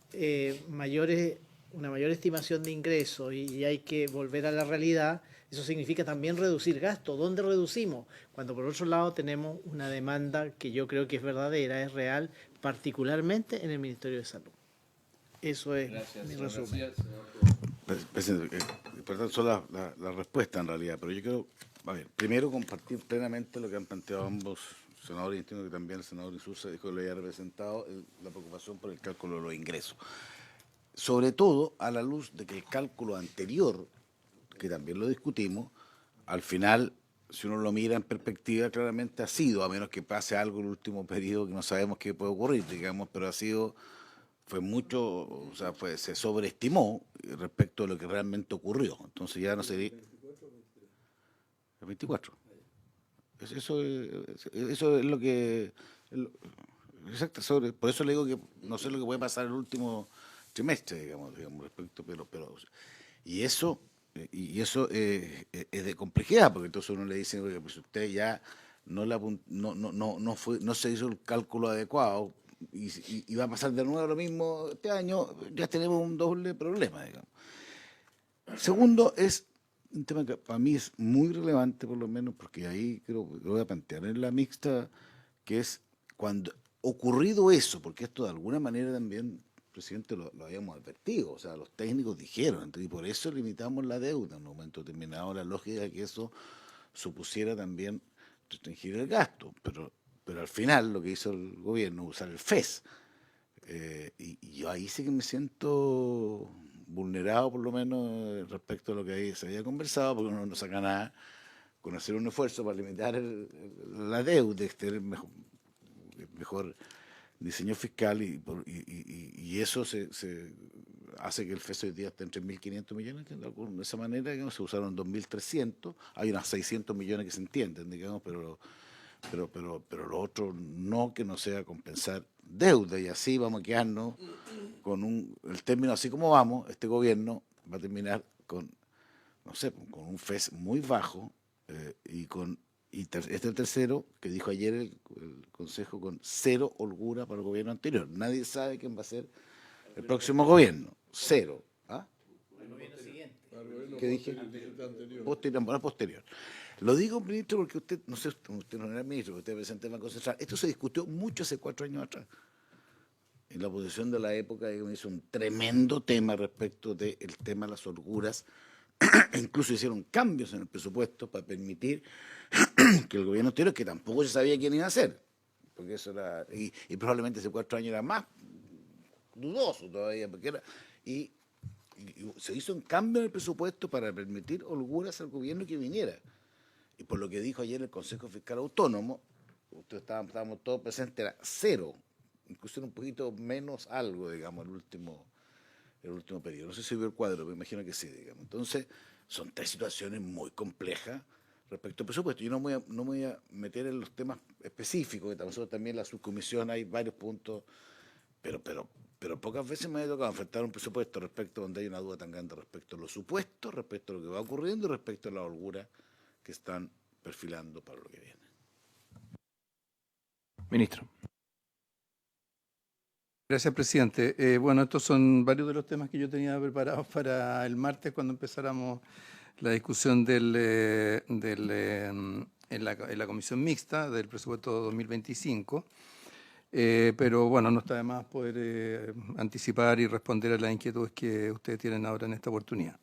una mayor estimación de ingresos y hay que volver a la realidad, eso significa también reducir gastos. ¿Dónde reducimos? Cuando por otro lado tenemos una demanda que yo creo que es verdadera, es real, particularmente en el Ministerio de Salud. Eso es mi resumen. Presidente, perdón, solo la respuesta en realidad, pero yo quiero, a ver, primero compartir plenamente lo que han planteado ambos senadores, y entiendo que también el senador Insulza dijo que le había representado la preocupación por el cálculo de los ingresos. Sobre todo a la luz de que el cálculo anterior, que también lo discutimos, al final, si uno lo mira en perspectiva, claramente ha sido, a menos que pase algo en el último periodo que no sabemos qué puede ocurrir, digamos, pero fue mucho, o sea, se sobreestimó respecto a lo que realmente ocurrió. Entonces ya no se... El 24. Eso es lo que... Exacto, por eso le digo que no sé lo que puede pasar el último trimestre, digamos respecto, pero y eso es de complejidad, porque entonces uno le dice, oye, pues usted ya no se hizo el cálculo adecuado y va a pasar de nuevo lo mismo este año, ya tenemos un doble problema, digamos. Segundo, es un tema que para mí es muy relevante, por lo menos, porque ahí creo que lo voy a plantear en la mixta, que es cuando ocurrido eso, porque esto de alguna manera también, presidente, lo habíamos advertido, o sea, los técnicos dijeron, y por eso limitamos la deuda en un momento determinado, la lógica de que eso supusiera también restringir el gasto, pero al final lo que hizo el gobierno es usar el FES, y yo ahí sí que me siento vulnerado, por lo menos, respecto a lo que ahí se había conversado, porque uno no saca nada con hacer un esfuerzo para limitar la deuda, tener mejor diseño fiscal y eso se hace que el FES hoy día esté en 3.500 millones, de esa manera, digamos, se usaron 2.300, hay unos 600 millones que se entienden, digamos, pero lo otro no, que no sea compensar deuda, y así vamos a quedarnos con el término, así como vamos, este gobierno va a terminar con, no sé, con un FES muy bajo este es el tercero que dijo ayer el Consejo, con cero holgura para el gobierno anterior. Nadie sabe quién va a ser el próximo gobierno. Cero. ¿Ah? El gobierno siguiente. ¿Qué dije? Posterior. Lo digo, ministro, porque usted, no sé, usted no era ministro, usted es presidente del Banco Central. Esto se discutió mucho hace 4 años atrás. En la oposición de la época hizo un tremendo tema respecto del tema de las holguras. Incluso hicieron cambios en el presupuesto para permitir que el gobierno anterior, que tampoco se sabía quién iba a hacer, porque eso era, y probablemente hace 4 años era más dudoso todavía, porque era, y se hizo un cambio en el presupuesto para permitir holguras al gobierno que viniera. Y por lo que dijo ayer el Consejo Fiscal Autónomo, estábamos todos presentes, era cero, incluso era un poquito menos algo, digamos, el último periodo. No sé si vio el cuadro, pero me imagino que sí, digamos. Entonces, son 3 situaciones muy complejas respecto al presupuesto. Yo no me voy a meter en los temas específicos, que nosotros también en la subcomisión hay varios puntos, pero pocas veces me ha tocado enfrentar un presupuesto respecto a donde hay una duda tan grande respecto a los supuestos, respecto a lo que va ocurriendo y respecto a la holgura que están perfilando para lo que viene. Ministro. Gracias, presidente. Bueno, estos son varios de los temas que yo tenía preparados para el martes cuando empezáramos la discusión en la comisión mixta del presupuesto 2025. Pero bueno, no está de más poder anticipar y responder a las inquietudes que ustedes tienen ahora en esta oportunidad.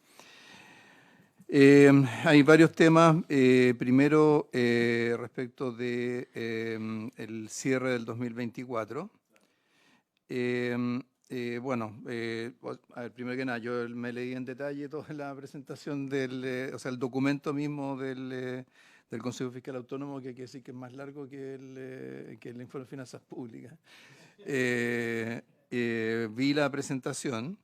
Hay varios temas. Primero, respecto de el cierre del 2024. A ver, primero que nada, yo me leí en detalle toda la presentación o sea, el documento mismo del Consejo Fiscal Autónomo, que hay que decir que es más largo que el informe de finanzas públicas. Vi la presentación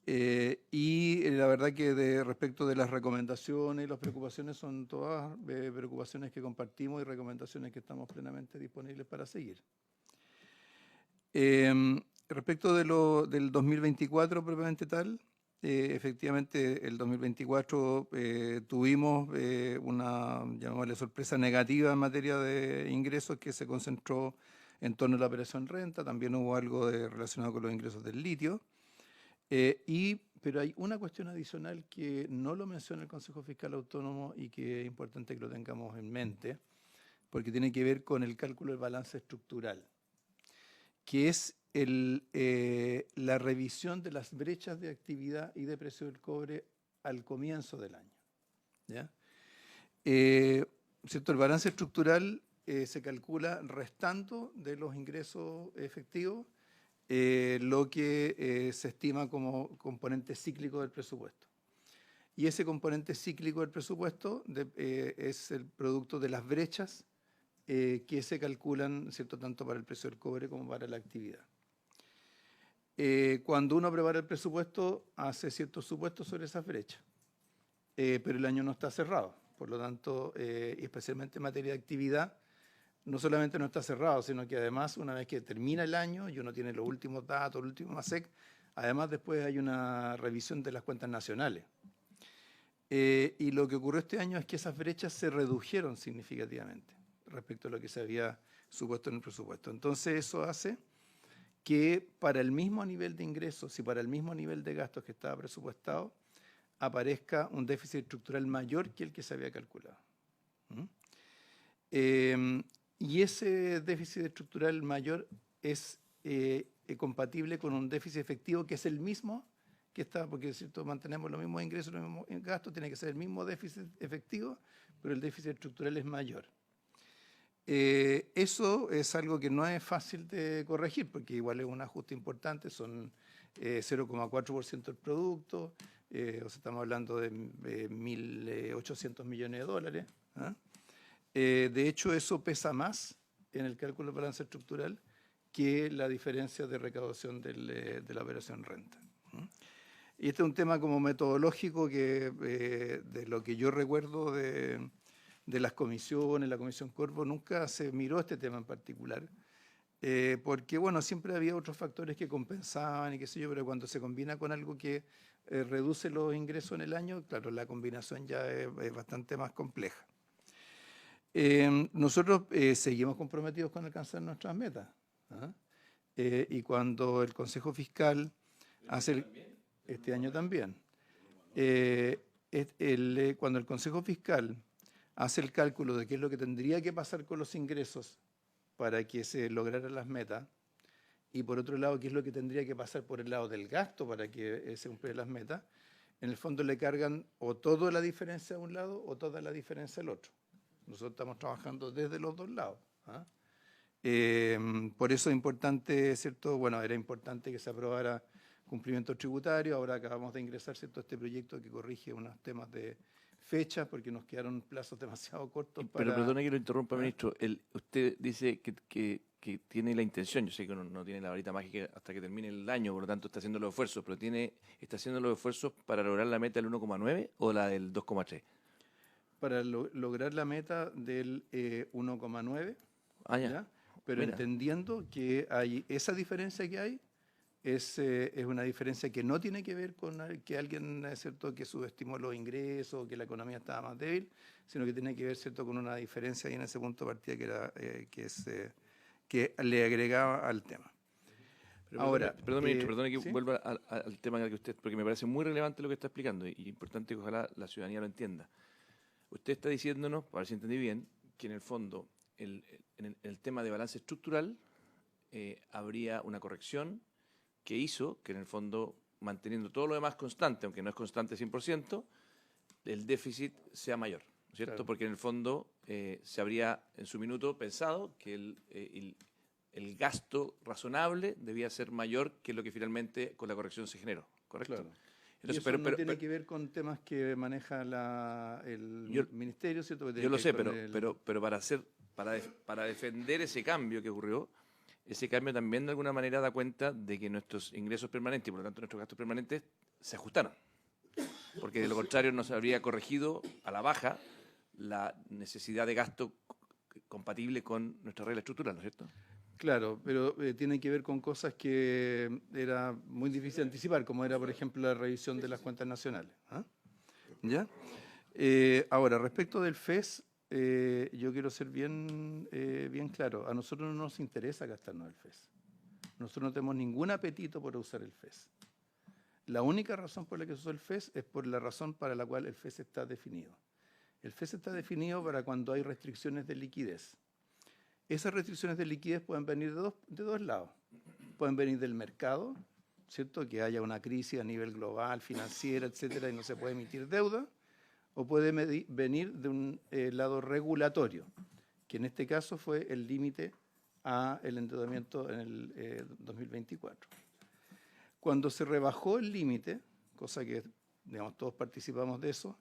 y la verdad que respecto de las recomendaciones y las preocupaciones son todas preocupaciones que compartimos y recomendaciones que estamos plenamente disponibles para seguir. Respecto del 2024 propiamente tal, efectivamente el 2024 tuvimos una, llamémosle, sorpresa negativa en materia de ingresos que se concentró en torno a la operación renta. También hubo algo relacionado con los ingresos del litio. Pero hay una cuestión adicional que no lo menciona el Consejo Fiscal Autónomo y que es importante que lo tengamos en mente, porque tiene que ver con el cálculo del balance estructural, que es la revisión de las brechas de actividad y de precio del cobre al comienzo del año. ¿Ya? ¿Cierto? El balance estructural se calcula restando de los ingresos efectivos lo que se estima como componente cíclico del presupuesto. Y ese componente cíclico del presupuesto es el producto de las brechas que se calculan, ¿cierto?, tanto para el precio del cobre como para la actividad. Cuando uno prepara el presupuesto, hace ciertos supuestos sobre esas brechas, pero el año no está cerrado. Por lo tanto, especialmente en materia de actividad, no solamente no está cerrado, sino que además, una vez que termina el año y uno tiene los últimos datos, el último MASEC, además después hay una revisión de las cuentas nacionales. Y lo que ocurrió este año es que esas brechas se redujeron significativamente respecto a lo que se había supuesto en el presupuesto. Entonces eso hace que para el mismo nivel de ingresos y para el mismo nivel de gastos que estaba presupuestado, aparezca un déficit estructural mayor que el que se había calculado. Y ese déficit estructural mayor es compatible con un déficit efectivo que es el mismo que está, porque si mantenemos los mismos ingresos, los mismos gastos, tiene que ser el mismo déficit efectivo, pero el déficit estructural es mayor. Eso es algo que no es fácil de corregir, porque igual es un ajuste importante, son 0,4% del producto, o sea, estamos hablando de 1.800 millones de dólares. ¿Ah? De hecho, eso pesa más en el cálculo de balance estructural que la diferencia de recaudación de la operación renta. Y este es un tema como metodológico que, de lo que yo recuerdo de las comisiones, la Comisión Corvo, nunca se miró este tema en particular, porque, bueno, siempre había otros factores que compensaban y qué sé yo, pero cuando se combina con algo que reduce los ingresos en el año, claro, la combinación ya es bastante más compleja. Nosotros seguimos comprometidos con alcanzar nuestras metas. Y cuando el Consejo Fiscal hace este año también, cuando el Consejo Fiscal hace el cálculo de qué es lo que tendría que pasar con los ingresos para que se lograran las metas, y por otro lado, qué es lo que tendría que pasar por el lado del gasto para que se cumplieran las metas, en el fondo le cargan o toda la diferencia a un lado o toda la diferencia al otro. Nosotros estamos trabajando desde los dos lados. Por eso es importante, ¿cierto? Bueno, era importante que se aprobara cumplimiento tributario. Ahora acabamos de ingresar, ¿cierto?, este proyecto que corrige unos temas de fechas porque nos quedaron plazos demasiado cortos para... Pero perdone que lo interrumpa, ministro. Usted dice que tiene la intención, yo sé que no tiene la varita mágica hasta que termine el año, por lo tanto está haciendo los esfuerzos, pero ¿está haciendo los esfuerzos para lograr la meta del 1,9 o la del 2,3? Para lograr la meta del 1,9, ¿ya? Pero Mira, entendiendo que hay esa diferencia que hay, es una diferencia que no tiene que ver con que alguien, ¿cierto?, que subestimó los ingresos, que la economía estaba más débil, sino que tiene que ver, ¿cierto?, con una diferencia ahí en ese punto de partida que era que le agregaba al tema. pero Ahora, perdón, ministro, perdone que ¿sí? vuelva al tema que usted, porque me parece muy relevante lo que está explicando y importante que ojalá la ciudadanía lo entienda. Usted está diciéndonos, para ver si entendí bien, que en el fondo, en el tema de balance estructural, habría una corrección que hizo que en el fondo, manteniendo todo lo demás constante, aunque no es constante 100%, el déficit sea mayor, ¿no es cierto? Claro. Porque en el fondo se habría en su minuto pensado que el gasto razonable debía ser mayor que lo que finalmente con la corrección se generó, ¿correcto? Claro. Entonces, y eso no tiene que ver con temas que maneja el ministerio, ¿cierto? Que tiene yo lo que sé, ver con pero para defender ese cambio que ocurrió, ese cambio también de alguna manera da cuenta de que nuestros ingresos permanentes y por lo tanto nuestros gastos permanentes se ajustaron. Porque de lo contrario no se habría corregido a la baja la necesidad de gasto compatible con nuestra regla estructural, ¿no es cierto? Claro, pero tiene que ver con cosas que era muy difícil anticipar, como era, por ejemplo, la revisión de las cuentas nacionales. ¿Ah? ¿Ya? Ahora, respecto del FES, yo quiero ser bien claro. A nosotros no nos interesa gastarnos el FES. Nosotros no tenemos ningún apetito por usar el FES. La única razón por la que se usó el FES es por la razón para la cual el FES está definido. El FES está definido para cuando hay restricciones de liquidez. Esas restricciones de liquidez pueden venir de dos lados. Pueden venir del mercado, ¿cierto? Que haya una crisis a nivel global, financiera, etcétera, y no se puede emitir deuda. O puede venir de un lado regulatorio, que en este caso fue el límite al endeudamiento en el 2024. Cuando se rebajó el límite, cosa que, digamos, todos participamos de eso,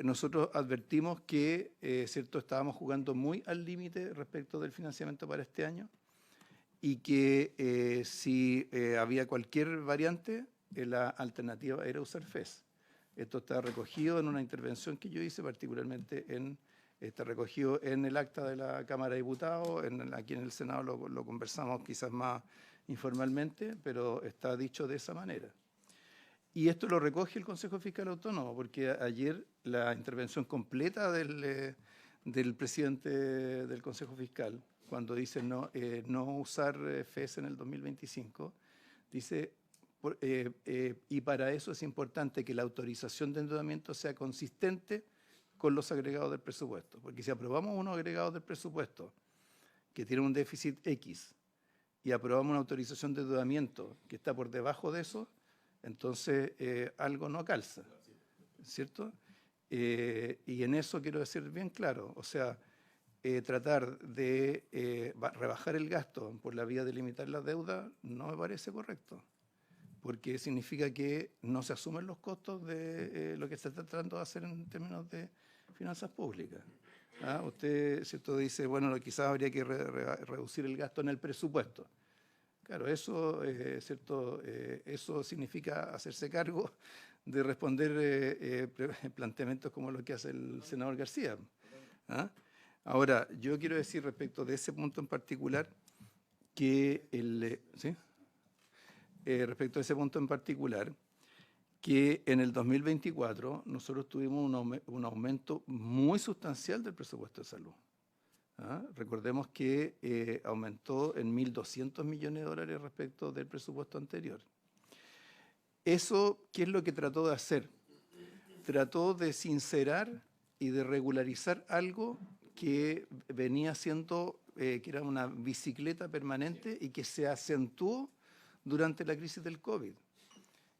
nosotros advertimos que cierto, estábamos jugando muy al límite respecto del financiamiento para este año y que si había cualquier variante, la alternativa era usar FES. Esto está recogido en una intervención que yo hice, particularmente está recogido en el acta de la Cámara de Diputados, aquí en el Senado lo conversamos quizás más informalmente, pero está dicho de esa manera. Y esto lo recoge el Consejo Fiscal Autónomo, porque ayer la intervención completa del presidente del Consejo Fiscal, cuando dice no usar FES en el 2025, dice, y para eso es importante que la autorización de endeudamiento sea consistente con los agregados del presupuesto. Porque si aprobamos unos agregados del presupuesto que tienen un déficit X y aprobamos una autorización de endeudamiento que está por debajo de eso, entonces algo no calza, ¿cierto? Y en eso quiero decir bien claro, o sea, tratar de rebajar el gasto por la vía de limitar la deuda no me parece correcto, porque significa que no se asumen los costos de lo que se está tratando de hacer en términos de finanzas públicas. ¿Ah? Usted, ¿cierto? Dice, bueno, quizás habría que reducir el gasto en el presupuesto. Claro, eso, ¿cierto? Eso significa hacerse cargo de responder planteamientos como lo que hace el senador García. ¿Ah? Ahora, yo quiero decir respecto de ese punto en particular que ¿sí? Respecto a ese punto en particular, que en el 2024 nosotros tuvimos un aumento muy sustancial del presupuesto de salud. ¿Ah? Recordemos que aumentó en 1.200 millones de dólares respecto del presupuesto anterior. Eso, ¿qué es lo que trató de hacer? Trató de sincerar y de regularizar algo que venía siendo, que era una bicicleta permanente y que se acentuó durante la crisis del COVID,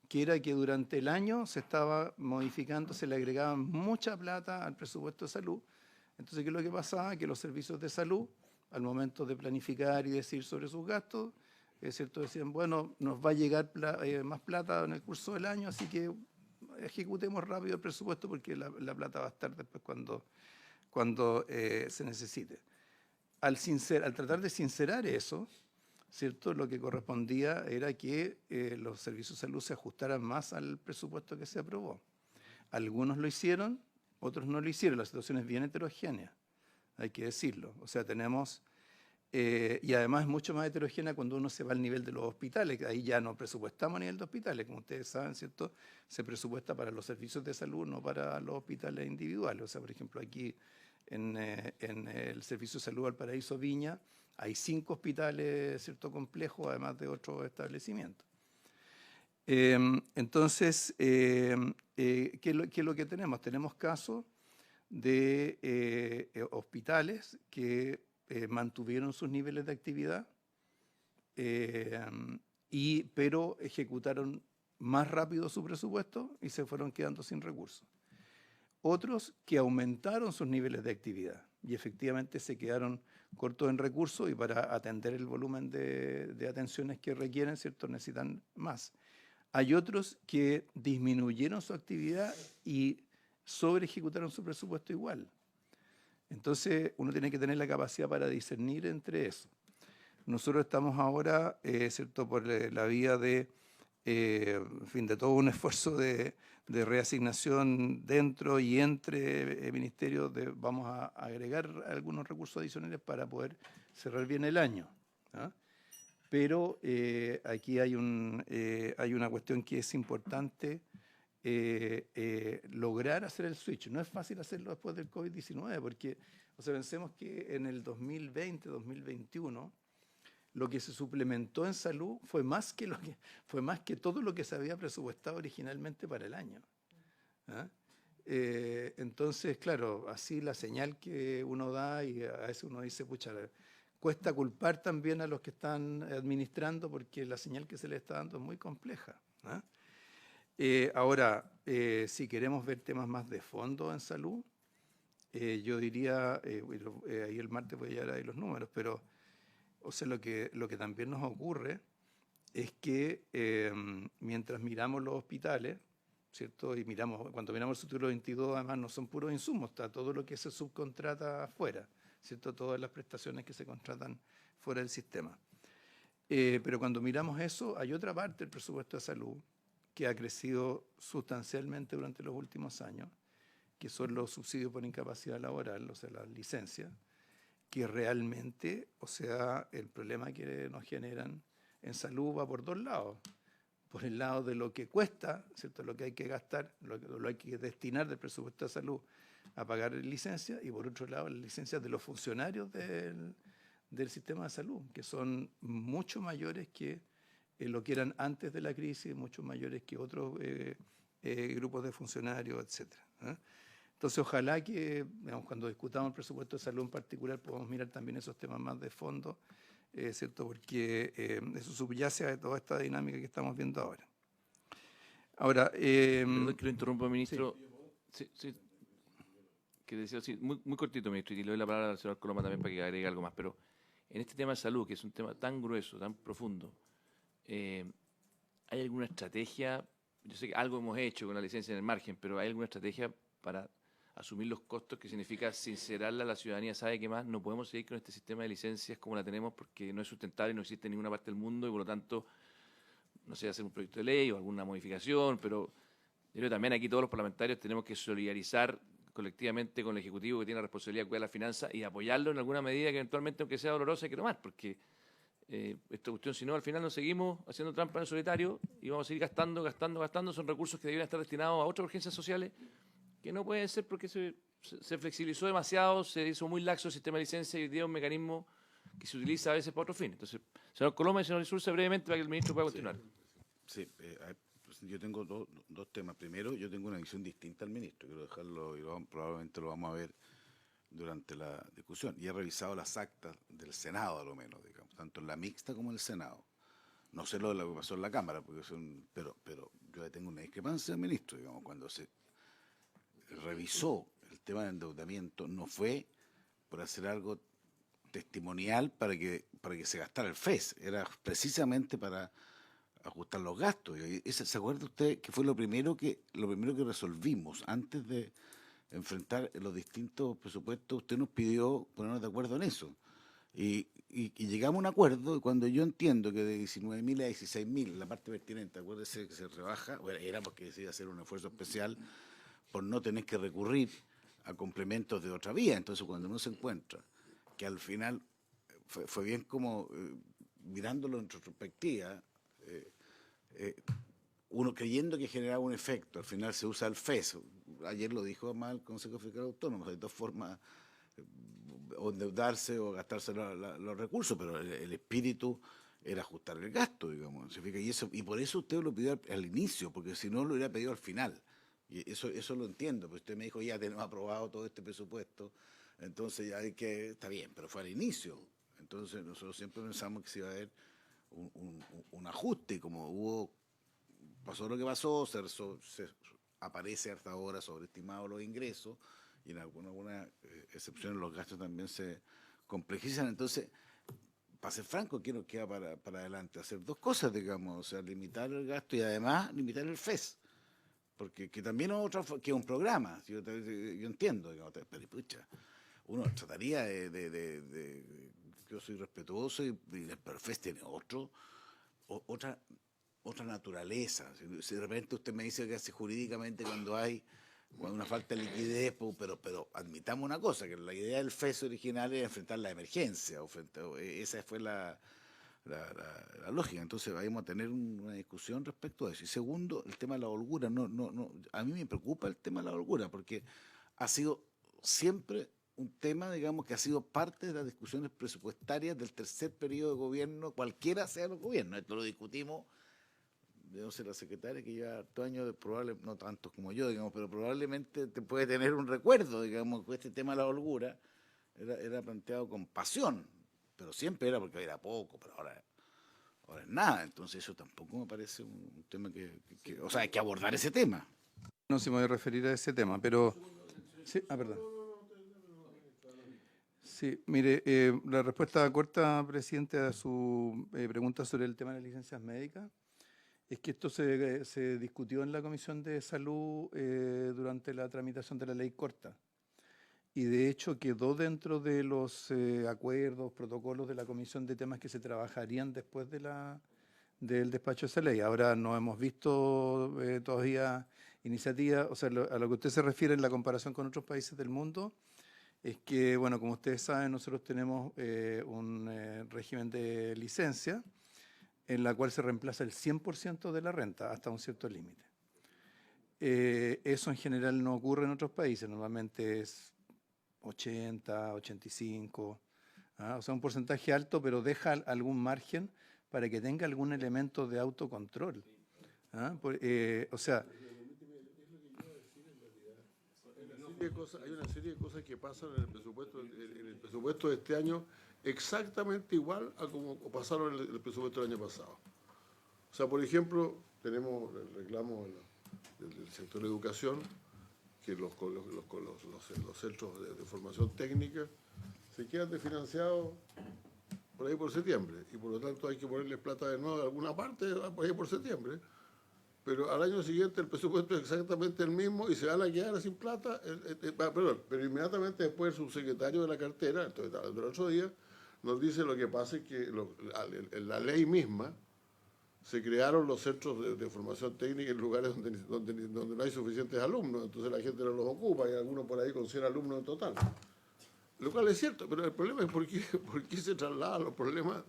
que era que durante el año se estaba modificando, se le agregaban mucha plata al presupuesto de salud. Entonces, ¿qué es lo que pasaba? Que los servicios de salud, al momento de planificar y decir sobre sus gastos, es cierto, decían, bueno, nos va a llegar más plata en el curso del año, así que ejecutemos rápido el presupuesto porque la plata va a estar después cuando se necesite. Al tratar de sincerar eso, ¿cierto? Lo que correspondía era que los servicios de salud se ajustaran más al presupuesto que se aprobó. Algunos lo hicieron, otros no lo hicieron. La situación es bien heterogénea, hay que decirlo. O sea, tenemos, y además es mucho más heterogénea cuando uno se va al nivel de los hospitales, que ahí ya no presupuestamos a nivel de hospitales, como ustedes saben, ¿cierto? Se presupuesta para los servicios de salud, no para los hospitales individuales. O sea, por ejemplo, aquí en el Servicio de Salud Valparaíso Viña hay 5 hospitales, ¿cierto? Complejos, además de otros establecimientos. Entonces, ¿qué es lo que tenemos? Tenemos casos de hospitales que mantuvieron sus niveles de actividad, pero ejecutaron más rápido su presupuesto y se fueron quedando sin recursos. Otros que aumentaron sus niveles de actividad y efectivamente se quedaron cortos en recursos y para atender el volumen de atenciones que requieren, ¿cierto?, necesitan más. Hay otros que disminuyeron su actividad y sobre ejecutaron su presupuesto igual. Entonces, uno tiene que tener la capacidad para discernir entre eso. Nosotros estamos ahora, ¿cierto?, por la vía de, en fin, de todo un esfuerzo de reasignación dentro y entre ministerios, vamos a agregar algunos recursos adicionales para poder cerrar bien el año, ¿ah? Pero aquí hay una cuestión que es importante, lograr hacer el switch. No es fácil hacerlo después del COVID-19, porque, o sea, pensemos que en el 2020, 2021, lo que se suplementó en salud fue más que todo lo que se había presupuestado originalmente para el año, ¿ah? Entonces, claro, así la señal que uno da, y a veces uno dice, pucha, cuesta culpar también a los que están administrando, porque la señal que se le está dando es muy compleja, ¿ah? Ahora, si queremos ver temas más de fondo en salud, yo diría, ahí el martes voy a llevar ahí los números, pero o sea, lo que también nos ocurre es que mientras miramos los hospitales, ¿cierto? Y cuando miramos el Futuro 22, además no son puros insumos, está todo lo que se subcontrata afuera, ¿cierto? Todas las prestaciones que se contratan fuera del sistema. Pero cuando miramos eso, hay otra parte del presupuesto de salud que ha crecido sustancialmente durante los últimos años, que son los subsidios por incapacidad laboral, o sea, las licencias, que realmente, o sea, el problema que nos generan en salud va por dos lados. Por el lado de lo que cuesta, ¿cierto?, lo que hay que gastar, lo hay que destinar del presupuesto de salud a pagar licencias, y por otro lado las licencias de los funcionarios del sistema de salud, que son mucho mayores que lo que eran antes de la crisis, mucho mayores que otros grupos de funcionarios, etcétera, ¿eh? Entonces, ojalá que, digamos, cuando discutamos el presupuesto de salud en particular, podamos mirar también esos temas más de fondo, ¿cierto?, porque eso subyace a toda esta dinámica que estamos viendo ahora. Ahora, Perdón que lo interrumpa, ministro. Sí. Que decía así, muy cortito, ministro, y le doy la palabra al señor Coloma también para que agregue algo más, pero en este tema de salud, que es un tema tan grueso, tan profundo, ¿hay alguna estrategia? Yo sé que algo hemos hecho con la licencia en el margen, pero ¿hay alguna estrategia para asumir los costos que significa sincerarla a la ciudadanía? ¿Sabe qué más? No podemos seguir con este sistema de licencias como la tenemos, porque no es sustentable, no existe en ninguna parte del mundo, y por lo tanto, no sé, hacer un proyecto de ley o alguna modificación, pero yo creo que también aquí todos los parlamentarios tenemos que solidarizar colectivamente con el Ejecutivo, que tiene la responsabilidad de cuidar la finanza, y apoyarlo en alguna medida que eventualmente, aunque sea dolorosa, hay que tomar, porque esta cuestión, si no, al final nos seguimos haciendo trampa en el solitario y vamos a seguir gastando. Son recursos que deberían estar destinados a otras urgencias sociales que no pueden ser, porque se flexibilizó demasiado, se hizo muy laxo el sistema de licencia y hoy día es un mecanismo que se utiliza a veces para otro fin. Entonces, señor Coloma y señor Insulza, brevemente para que el ministro pueda continuar. Sí, pues yo tengo dos temas. Primero, yo tengo una visión distinta al ministro, quiero dejarlo, y probablemente lo vamos a ver durante la discusión. Y he revisado las actas del Senado, a lo menos, digamos, tanto en la mixta como en el Senado. No sé lo que pasó en la Cámara, porque pero yo tengo una discrepancia del ministro, digamos, cuando se revisó el tema del endeudamiento, no fue por hacer algo testimonial para que se gastara el FES, era precisamente para ajustar los gastos. ¿Se acuerda usted que fue lo primero que resolvimos antes de enfrentar los distintos presupuestos? Usted nos pidió ponernos de acuerdo en eso. Y llegamos a un acuerdo, y cuando yo entiendo que de 19.000 a 16.000, la parte pertinente, acuérdese que se rebaja, bueno, era porque se iba a hacer un esfuerzo especial por no tener que recurrir a complementos de otra vía. Entonces, cuando uno se encuentra que al final fue bien como, mirándolo en retrospectiva, uno creyendo que generaba un efecto, al final se usa el FES. Ayer lo dijo además el Consejo Fiscal Autónomo, hay dos formas, o endeudarse o gastarse los recursos, pero el espíritu era ajustar el gasto, digamos. Y por eso usted lo pidió al inicio, porque si no lo hubiera pedido al final. Y eso lo entiendo, pero usted me dijo, ya tenemos aprobado todo este presupuesto, entonces ya está bien, pero fue al inicio. Entonces nosotros siempre pensamos que se iba a haber un ajuste, y como pasó lo que pasó, se aparece hasta ahora sobreestimado los ingresos, y en algunas excepciones los gastos también se complejizan. Entonces, para ser franco, ¿qué nos queda para adelante? Hacer dos cosas, digamos, o sea, limitar el gasto y además limitar el FES. Porque que también es que es un programa, yo entiendo, digamos, pero pucha, uno trataría yo soy respetuoso, pero el FES tiene otra naturaleza. Si de repente usted me dice que hace jurídicamente cuando hay una falta de liquidez, pero admitamos una cosa, que la idea del FES original era enfrentar la emergencia, esa fue la lógica. Entonces vamos a tener una discusión respecto a eso. Y segundo, el tema de la holgura. A mí me preocupa el tema de la holgura, porque ha sido siempre un tema, digamos, que ha sido parte de las discusiones presupuestarias del tercer periodo de gobierno, cualquiera sea el gobierno. Esto lo discutimos, debo ser la secretaria que lleva 8 años, no tantos como yo, digamos, pero probablemente te puede tener un recuerdo, digamos, que este tema de la holgura era planteado con pasión, pero siempre era porque era poco, pero ahora es nada. Entonces eso tampoco me parece un tema o sea, hay que abordar ese tema. No sé si me voy a referir a ese tema, pero... Sí, perdón. Sí, mire, la respuesta corta, presidente, a su pregunta sobre el tema de las licencias médicas es que esto se discutió en la Comisión de Salud durante la tramitación de la ley corta. Y de hecho quedó dentro de los acuerdos, protocolos de la Comisión de temas que se trabajarían después del despacho de esa ley. Ahora no hemos visto todavía iniciativas, o sea, a lo que usted se refiere en la comparación con otros países del mundo, es que, bueno, como ustedes saben, nosotros tenemos un régimen de licencia en la cual se reemplaza el 100% de la renta hasta un cierto límite. Eso en general no ocurre en otros países, normalmente es 80, 85, o sea, un porcentaje alto, pero deja algún margen para que tenga algún elemento de autocontrol. O sea... Hay una serie de cosas que pasan en el presupuesto de este año exactamente igual a como pasaron en el presupuesto del año pasado. O sea, por ejemplo, tenemos el reclamo del sector de educación, que los centros de formación técnica se quedan desfinanciados por ahí por septiembre, y por lo tanto hay que ponerles plata de nuevo de alguna parte por ahí por septiembre. Pero al año siguiente el presupuesto es exactamente el mismo y se van a quedar sin plata. Pero inmediatamente después el subsecretario de la cartera, entonces el otro día, nos dice lo que pasa es que en la ley misma se crearon los centros de formación técnica en lugares donde no hay suficientes alumnos, entonces la gente no los ocupa y algunos por ahí con 100 alumnos en total. Lo cual es cierto, pero el problema es por qué se trasladan los problemas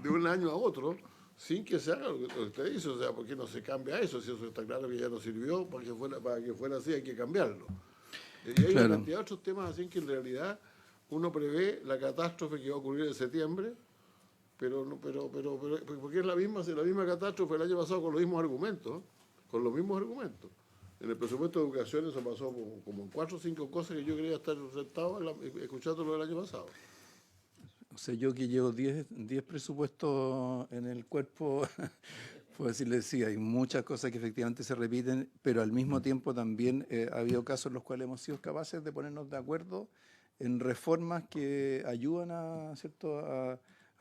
de un año a otro sin que se haga lo que usted dice, o sea, ¿por qué no se cambia eso? Si eso está claro que ya no sirvió, para que fuera así hay que cambiarlo. Y hay una cantidad de otros temas así que en realidad uno prevé la catástrofe que va a ocurrir en septiembre, pero porque es la misma catástrofe el año pasado con los mismos argumentos, En el presupuesto de educación eso pasó como en 4 o 5 cosas que yo quería estar sentado escuchándolo el año pasado. O sea, yo que llevo 10 presupuestos en el cuerpo, puedo decirle, sí, hay muchas cosas que efectivamente se repiten, pero al mismo tiempo también ha habido casos en los cuales hemos sido capaces de ponernos de acuerdo en reformas que ayudan a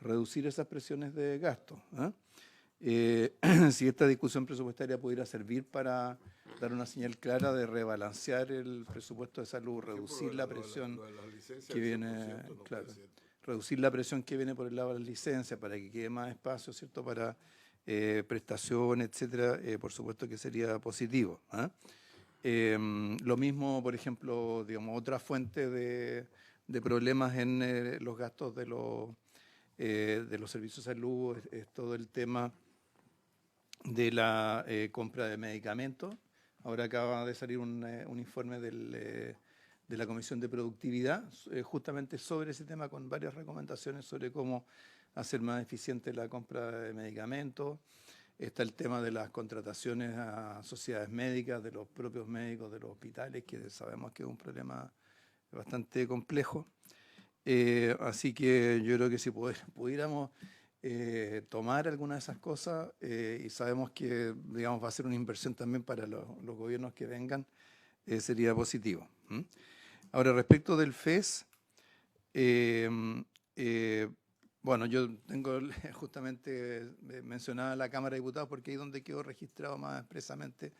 reducir esas presiones de gasto. Si esta discusión presupuestaria pudiera servir para dar una señal clara de rebalancear el presupuesto de salud, reducir la presión que viene, claro, reducir la presión que viene por el lado de las licencias para que quede más espacio, ¿cierto?, para prestaciones, etcétera, por supuesto que sería positivo. Lo mismo, por ejemplo, digamos, otra fuente de problemas en los gastos de los servicios de salud es todo el tema de la compra de medicamentos. Ahora acaba de salir un informe de la Comisión de Productividad justamente sobre ese tema, con varias recomendaciones sobre cómo hacer más eficiente la compra de medicamentos. Está el tema de las contrataciones a sociedades médicas, de los propios médicos de los hospitales, que sabemos que es un problema bastante complejo. Así que yo creo que si pudiéramos tomar alguna de esas cosas, y sabemos que, digamos, va a ser una inversión también para los gobiernos que vengan, sería positivo. Ahora, respecto del FES, bueno, yo tengo justamente mencionada la Cámara de Diputados porque ahí es donde quedó registrado más expresamente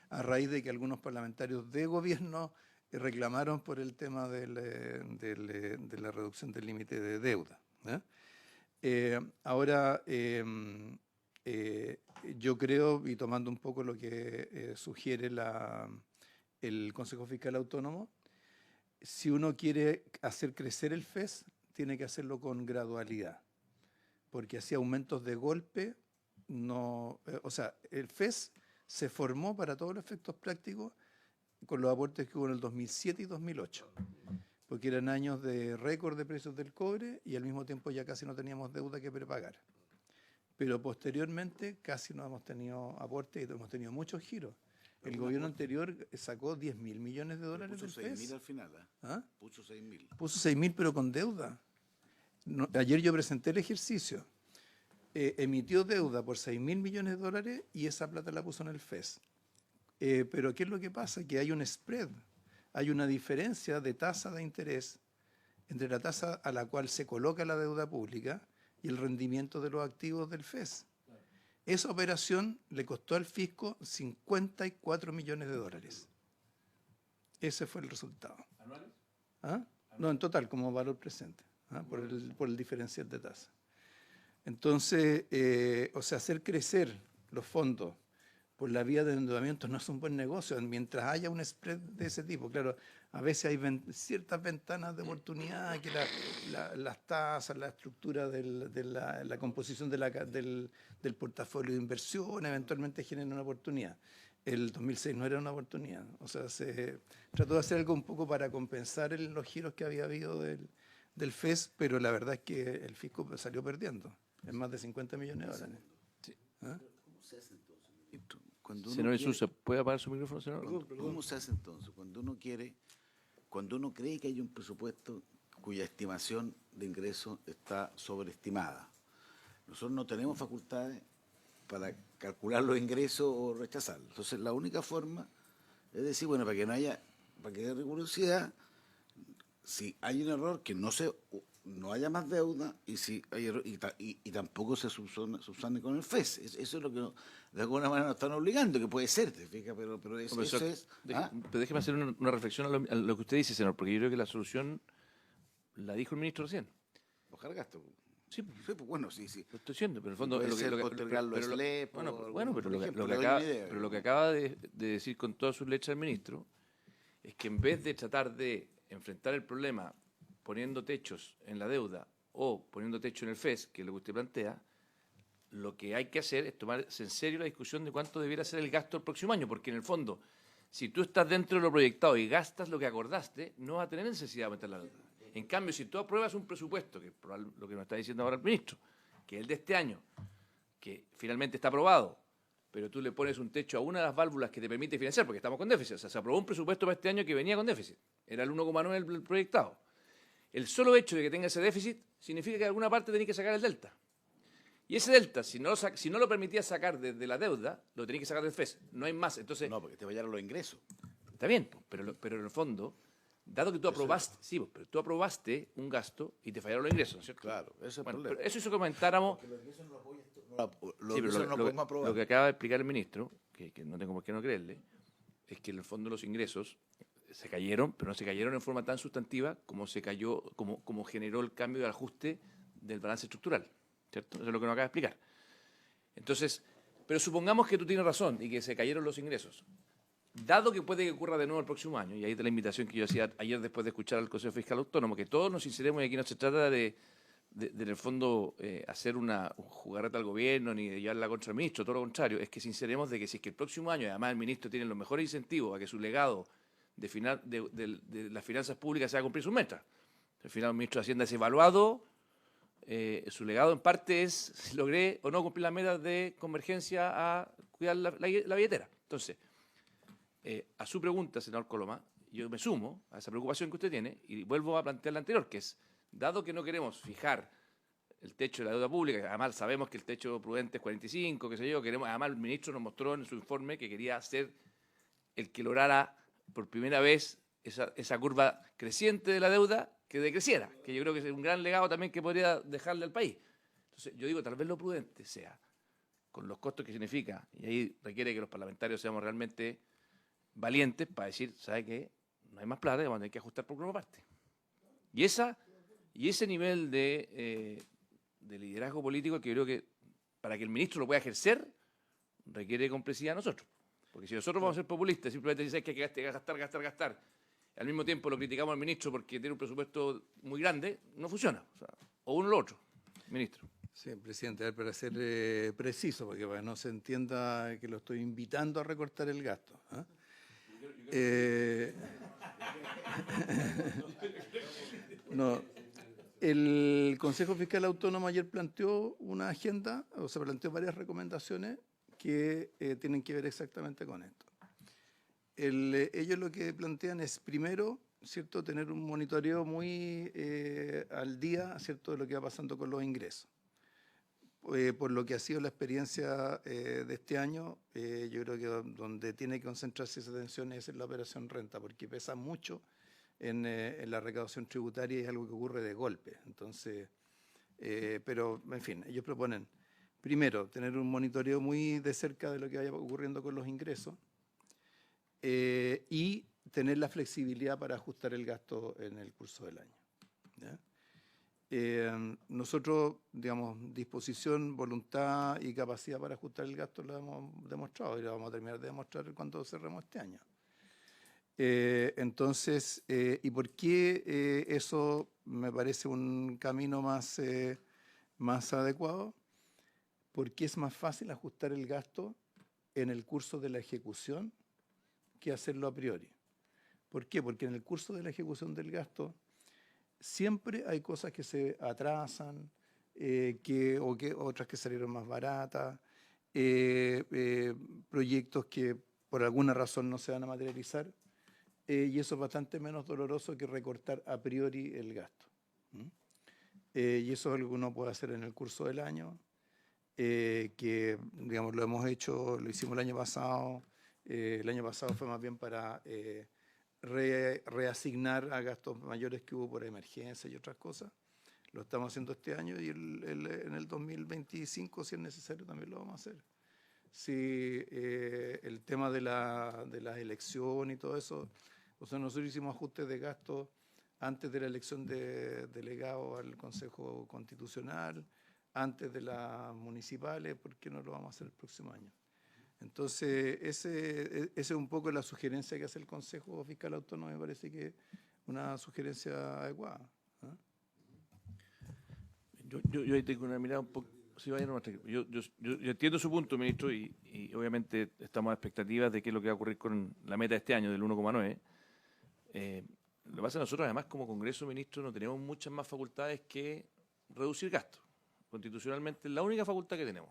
a raíz de que algunos parlamentarios de gobierno reclamaron por el tema de la reducción del límite de deuda. Ahora, yo creo, y tomando un poco lo que sugiere el Consejo Fiscal Autónomo, si uno quiere hacer crecer el FES, tiene que hacerlo con gradualidad, porque así aumentos de golpe no... o sea, el FES se formó para todos los efectos prácticos con los aportes que hubo en el 2007 y 2008, porque eran años de récord de precios del cobre y al mismo tiempo ya casi no teníamos deuda que prepagar. Pero posteriormente casi no hemos tenido aportes y hemos tenido muchos giros. El gobierno anterior sacó 10.000 millones de dólares del FES. Puso 6.000 al final, ¿eh? ¿Ah? Puso 6.000. Puso 6.000 pero con deuda. No, ayer yo presenté el ejercicio. Emitió deuda por 6.000 millones de dólares y esa plata la puso en el FES. Pero ¿qué es lo que pasa? Que hay un spread, hay una diferencia de tasa de interés entre la tasa a la cual se coloca la deuda pública y el rendimiento de los activos del FES. Esa operación le costó al fisco 54 millones de dólares. Ese fue el resultado. ¿Anuales? ¿Ah? No, en total, como valor presente, por el diferencial de tasa. Entonces, o sea, hacer crecer los fondos por la vía de endeudamiento no es un buen negocio mientras haya un spread de ese tipo. Claro, a veces hay ciertas ventanas de oportunidad que las tasas, la estructura de la composición del portafolio de inversión eventualmente generan una oportunidad. El 2006 no era una oportunidad. O sea, se trató de hacer algo un poco para compensar los giros que había habido del FES, pero la verdad es que el fisco salió perdiendo en más de 50 millones de dólares. Sí. ¿Ah? ¿Cómo se hace entonces? Cuando uno Senador quiere- Isuza, ¿puede apagar su micrófono, senador? ¿Cómo se hace entonces? Cuando uno cree que hay un presupuesto cuya estimación de ingresos está sobreestimada. Nosotros no tenemos facultades para calcular los ingresos o rechazarlos. Entonces, la única forma es decir, bueno, para que haya rigurosidad, si hay un error, que no haya más deuda y si hay error, y tampoco se subsane con el FES. Eso es lo que de alguna manera nos están obligando, que puede ser, ¿te fijas? Pero eso es... Pero déjeme hacer una reflexión a lo que usted dice, senador, porque yo creo que la solución la dijo el ministro recién. Bajar gasto. Sí, pues bueno, sí. lo estoy diciendo, pero en el fondo... Puede es ser lo que- postergar los pero lo- SLEP, bueno, por pero lo que ejemplo, le doy acaba, una idea, pero lo que acaba de decir con todas sus letras el ministro es que en vez de tratar de enfrentar el problema poniendo techos en la deuda o poniendo techo en el FES, que es lo que usted plantea, lo que hay que hacer es tomarse en serio la discusión de cuánto debiera ser el gasto el próximo año, porque en el fondo, si tú estás dentro de lo proyectado y gastas lo que acordaste, no vas a tener necesidad de aumentar la deuda. En cambio, si tú apruebas un presupuesto, que es lo que nos está diciendo ahora el ministro, que es el de este año, que finalmente está aprobado, pero tú le pones un techo a una de las válvulas que te permite financiar, porque estamos con déficit. O sea, se aprobó un presupuesto para este año que venía con déficit. Era el 1,9 el proyectado. El solo hecho de que tenga ese déficit significa que de alguna parte tenés que sacar el delta. Y ese delta, si no lo permitías sacar de la deuda, lo tenés que sacar del FES. No hay más. Entonces, No, porque te vayan los ingresos. está bien, pero en el fondo, dado que tú aprobaste, pero tú aprobaste un gasto y te fallaron los ingresos, ¿no es cierto? Claro, ese es el Bueno, problema. pero eso hizo que comentáramos... Los ingresos no Sí, pero lo podemos aprobar. lo que acaba de explicar el ministro, que no tengo por qué no creerle, es que en el fondo los ingresos se cayeron, pero no se cayeron en forma tan sustantiva como se cayó, como generó el cambio de ajuste del balance estructural, ¿cierto? Eso es lo que nos acaba de explicar. Entonces, pero supongamos que tú tienes razón y que se cayeron los ingresos. Dado que puede que ocurra de nuevo el próximo año, y ahí de la invitación que yo hacía ayer después de escuchar al Consejo Fiscal Autónomo, que todos nos sinceremos y aquí no se trata de en el fondo hacer una jugarreta al gobierno ni de llevarla contra el ministro, todo lo contrario, es que sinceremos de que si es que el próximo año, además el ministro tiene los mejores incentivos a que su legado de las finanzas públicas se va a cumplir sus metas. Al final el ministro de Hacienda es evaluado, su legado en parte es si logré o no cumplir las metas de convergencia a cuidar la billetera. Entonces, a su pregunta, senador Coloma, yo me sumo a esa preocupación que usted tiene y vuelvo a plantear la anterior, que es, dado que no queremos fijar el techo de la deuda pública, que además sabemos que el techo prudente es 45, qué sé yo, además el ministro nos mostró en su informe que quería ser el que lograra por primera vez esa curva creciente de la deuda que decreciera, que yo creo que es un gran legado también que podría dejarle al país. Entonces, yo digo, tal vez lo prudente sea, con los costos que significa, y ahí requiere que los parlamentarios seamos realmente valientes para decir, ¿sabe qué? No hay más plata, vamos a tener que ajustar por una parte. Y ese nivel de liderazgo político que yo creo que para que el ministro lo pueda ejercer requiere complicidad de nosotros. Porque si nosotros vamos a ser populistas, simplemente decir que hay que gastar, al mismo tiempo lo criticamos al ministro porque tiene un presupuesto muy grande, no funciona. O uno o lo otro, ministro. Sí, presidente, a ver, para ser preciso, porque para que no se entienda que lo estoy invitando a recortar el gasto. ¿Ah? No, el Consejo Fiscal Autónomo ayer planteó una agenda, o se planteó varias recomendaciones que tienen que ver exactamente con esto. Ellos lo que plantean es, primero, ¿cierto?, tener un monitoreo muy al día, ¿cierto?, de lo que va pasando con los ingresos. Por lo que ha sido la experiencia de este año, yo creo que donde tiene que concentrarse esa atención es en la operación renta, porque pesa mucho en la recaudación tributaria y es algo que ocurre de golpe. Entonces, pero, en fin, ellos proponen, primero, tener un monitoreo muy de cerca de lo que vaya ocurriendo con los ingresos y tener la flexibilidad para ajustar el gasto en el curso del año. ¿Ya? Nosotros, digamos, disposición, voluntad y capacidad para ajustar el gasto lo hemos demostrado y lo vamos a terminar de demostrar cuando cerremos este año. Entonces, ¿y por qué eso me parece un camino más adecuado? Porque es más fácil ajustar el gasto en el curso de la ejecución que hacerlo a priori. ¿Por qué? Porque en el curso de la ejecución del gasto siempre hay cosas que se atrasan, otras que salieron más baratas, proyectos que por alguna razón no se van a materializar, y eso es bastante menos doloroso que recortar a priori el gasto. Y eso es algo que uno puede hacer en el curso del año, que digamos lo hemos hecho, lo hicimos el año pasado fue más bien para reasignar a gastos mayores que hubo por emergencia y otras cosas. Lo estamos haciendo este año y en el 2025, si es necesario, también lo vamos a hacer. Si el tema de la elección y todo eso, o sea, nosotros hicimos ajustes de gastos antes de la elección de delegados al Consejo Constitucional, antes de las municipales, ¿por qué no lo vamos a hacer el próximo año? Entonces, ese es un poco la sugerencia que hace el Consejo Fiscal Autónomo, me parece que es una sugerencia adecuada. ¿Eh? Yo ahí tengo una mirada un poco... Sí, vaya nomás, yo entiendo su punto, ministro, y obviamente estamos a expectativas de qué es lo que va a ocurrir con la meta de este año, del 1,9. Lo que pasa es que nosotros, además, como Congreso, ministro, no tenemos muchas más facultades que reducir gastos. Constitucionalmente es la única facultad que tenemos.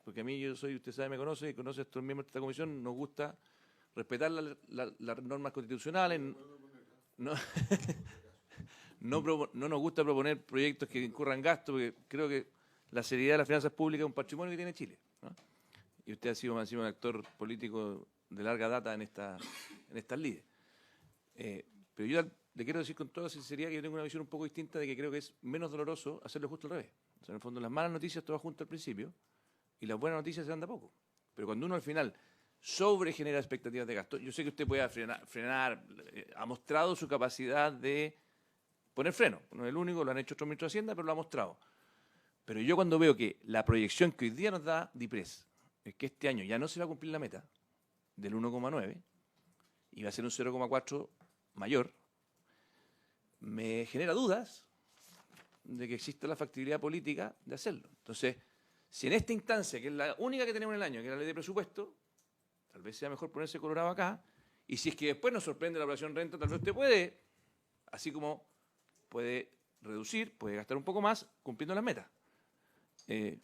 Porque a mí, usted sabe, me conoce, y conoce a estos miembros de esta comisión, nos gusta respetar las normas constitucionales, no nos gusta proponer proyectos que incurran gastos, porque creo que la seriedad de las finanzas públicas es un patrimonio que tiene Chile, ¿no? Y usted ha sido más un actor político de larga data en estas lides. Pero yo le quiero decir con toda sinceridad que yo tengo una visión un poco distinta de que creo que es menos doloroso hacerlo justo al revés. O sea, en el fondo, las malas noticias todas juntas al principio y las buenas noticias se dan de a poco. Pero cuando uno al final sobregenera expectativas de gasto, yo sé que usted puede frenar, ha mostrado su capacidad de poner freno. No es el único, lo han hecho otros ministros de Hacienda, pero lo ha mostrado. Pero yo cuando veo que la proyección que hoy día nos da DIPRES es que este año ya no se va a cumplir la meta del 1,9 y va a ser un 0,4 mayor, me genera dudas de que exista la factibilidad política de hacerlo. Entonces, si en esta instancia, que es la única que tenemos en el año, que es la ley de presupuesto, tal vez sea mejor ponerse colorado acá, y si es que después nos sorprende la operación renta, tal vez usted puede, así como puede reducir, puede gastar un poco más, cumpliendo las metas. Sé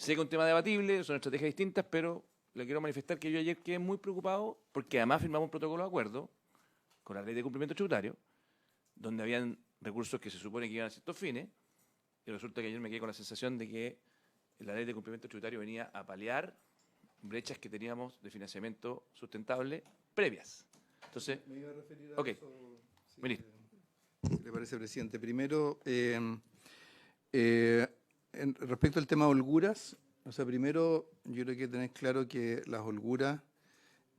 que es un tema debatible, son estrategias distintas, pero le quiero manifestar que yo ayer quedé muy preocupado, porque además firmamos un protocolo de acuerdo con la ley de cumplimiento tributario, donde habían recursos que se supone que iban a ciertos fines, y resulta que ayer me quedé con la sensación de que la ley de cumplimiento tributario venía a paliar brechas que teníamos de financiamiento sustentable previas. Entonces, me iba a referir a ok. eso. Ministro. ¿Qué le parece, presidente? Primero, respecto al tema de holguras, o sea, primero yo creo que tener claro que las holguras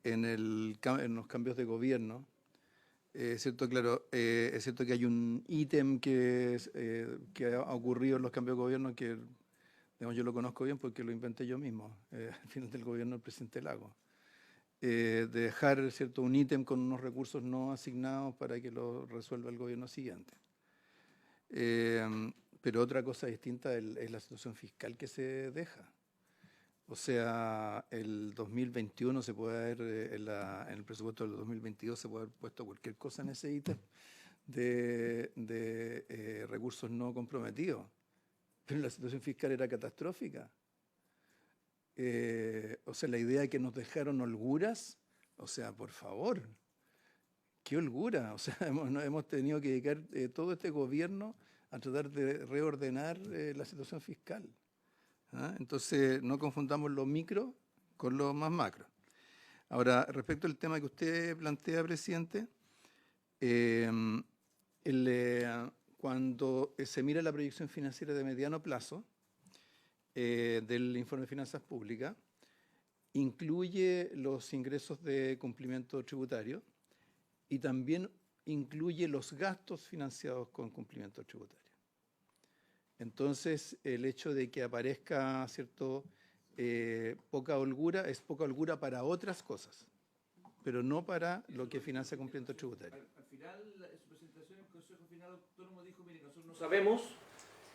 en los cambios de gobierno, es cierto, claro, es cierto que hay un ítem que ha ocurrido en los cambios de gobierno que, digamos, yo lo conozco bien porque lo inventé yo mismo, al final del gobierno del presidente Lagos. De dejar, ¿cierto?, un ítem con unos recursos no asignados para que lo resuelva el gobierno siguiente. Pero otra cosa distinta es la situación fiscal que se deja. O sea, el 2021 se puede haber, en el presupuesto del 2022 se puede haber puesto cualquier cosa en ese ítem de recursos no comprometidos. Pero la situación fiscal era catastrófica. O sea, la idea de que nos dejaron holguras, o sea, por favor, qué holgura. O sea, hemos tenido que dedicar todo este gobierno a tratar de reordenar la situación fiscal. ¿Ah? Entonces, no confundamos lo micro con lo más macro. Ahora, respecto al tema que usted plantea, presidente, cuando se mira la proyección financiera de mediano plazo del informe de finanzas públicas, incluye los ingresos de cumplimiento tributario y también incluye los gastos financiados con cumplimiento tributario. Entonces, el hecho de que aparezca, ¿cierto?, poca holgura, es poca holgura para otras cosas, pero no para lo que financia cumplimiento tributario. Al final, en su presentación, el Consejo Final Autónomo dijo, mire, nosotros no sabemos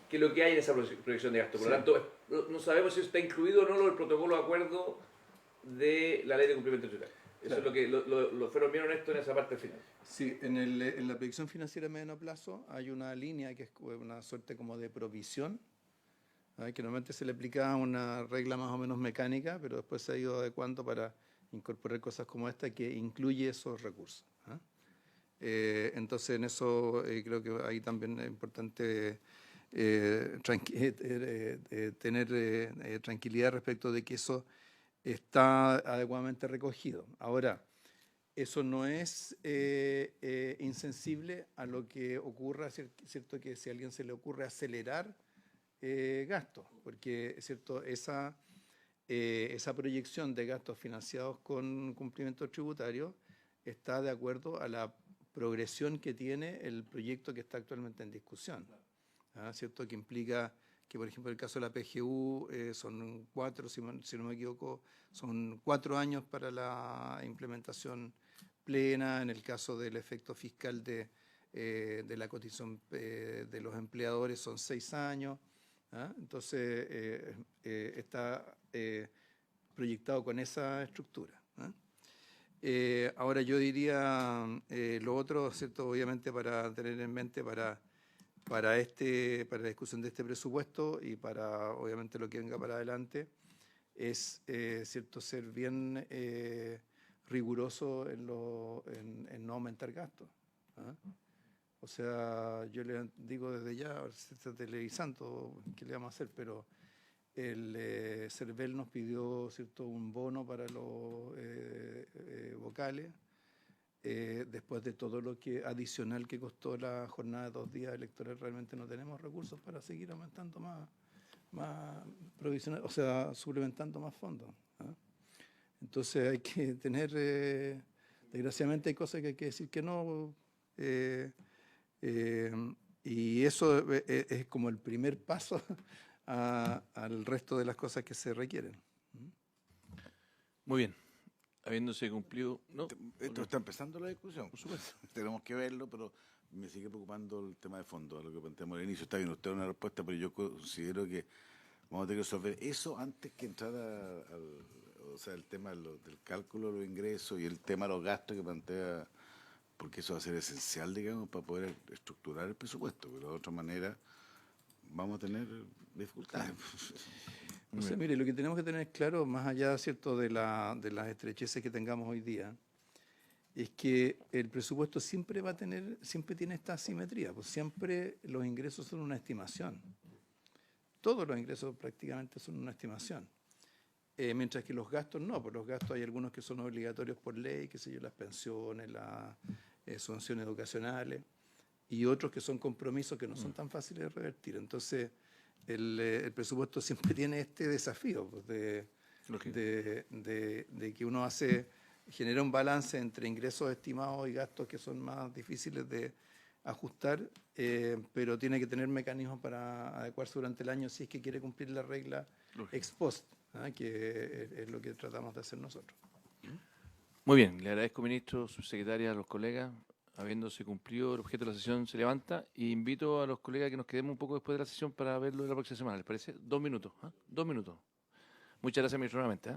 qué es lo que hay en esa proyección de gasto. Por lo tanto, no sabemos si está incluido o no el protocolo de acuerdo de la ley de cumplimiento tributario. Eso es lo que lo fueron bien honestos en esa parte final. Sí, en la proyección financiera a mediano plazo hay una línea que es una suerte como de provisión, que normalmente se le aplicaba una regla más o menos mecánica, pero después se ha ido adecuando para incorporar cosas como esta que incluye esos recursos. Entonces, en eso creo que ahí también es importante tener tranquilidad respecto de que eso está adecuadamente recogido. Ahora, eso no es insensible a lo que ocurra, ¿cierto?, que si a alguien se le ocurre acelerar gastos, porque es cierto, esa proyección de gastos financiados con cumplimiento tributario está de acuerdo a la progresión que tiene el proyecto que está actualmente en discusión. ¿Cierto? Que implica que, por ejemplo, en el caso de la PGU son 4, si no me equivoco, son 4 años para la implementación plena. En el caso del efecto fiscal de la cotización de los empleadores son 6 años. Entonces, está proyectado con esa estructura. Ahora yo diría lo otro, ¿cierto?, obviamente para tener en mente para la discusión de este presupuesto y para obviamente lo que venga para adelante, es cierto, ser bien riguroso en no aumentar gastos. O sea, yo le digo desde ya, se está televisando, ¿qué le vamos a hacer? Pero el CERVEL nos pidió, ¿cierto?, un bono para los vocales, después de todo lo que adicional que costó la jornada de 2 días electorales. Realmente no tenemos recursos para seguir aumentando más provisional, o sea, suplementando más fondos. Entonces hay que tener, desgraciadamente hay cosas que hay que decir que no, y eso es como el primer paso al resto de las cosas que se requieren. Muy bien. Habiéndose cumplido... ¿no? Esto está empezando la discusión, por supuesto. Tenemos que verlo, pero me sigue preocupando el tema de fondo, a lo que planteamos al inicio. Está bien, usted da una respuesta, pero yo considero que vamos a tener que resolver eso antes que entrar el tema del cálculo de los ingresos y el tema de los gastos que plantea, porque eso va a ser esencial, digamos, para poder estructurar el presupuesto, pero de otra manera vamos a tener dificultades. O sea, mire, lo que tenemos que tener claro, más allá, ¿cierto?, de las estrecheces que tengamos hoy día, es que el presupuesto siempre tiene esta asimetría, pues siempre los ingresos son una estimación. Todos los ingresos prácticamente son una estimación. Mientras que los gastos no, pues los gastos hay algunos que son obligatorios por ley, qué sé yo, las pensiones, subvenciones educacionales, y otros que son compromisos que no son tan fáciles de revertir. Entonces, el presupuesto siempre tiene este desafío pues, de que uno genera un balance entre ingresos estimados y gastos que son más difíciles de ajustar, pero tiene que tener mecanismos para adecuarse durante el año si es que quiere cumplir la regla ex post, que es lo que tratamos de hacer nosotros. Muy bien, le agradezco, ministro, subsecretaria, a los colegas. Habiéndose cumplido el objeto de la sesión, se levanta, y invito a los colegas que nos quedemos un poco después de la sesión para verlo de la próxima semana. ¿Les parece? 2 minutos. 2 minutos. Muchas gracias, ministro, nuevamente.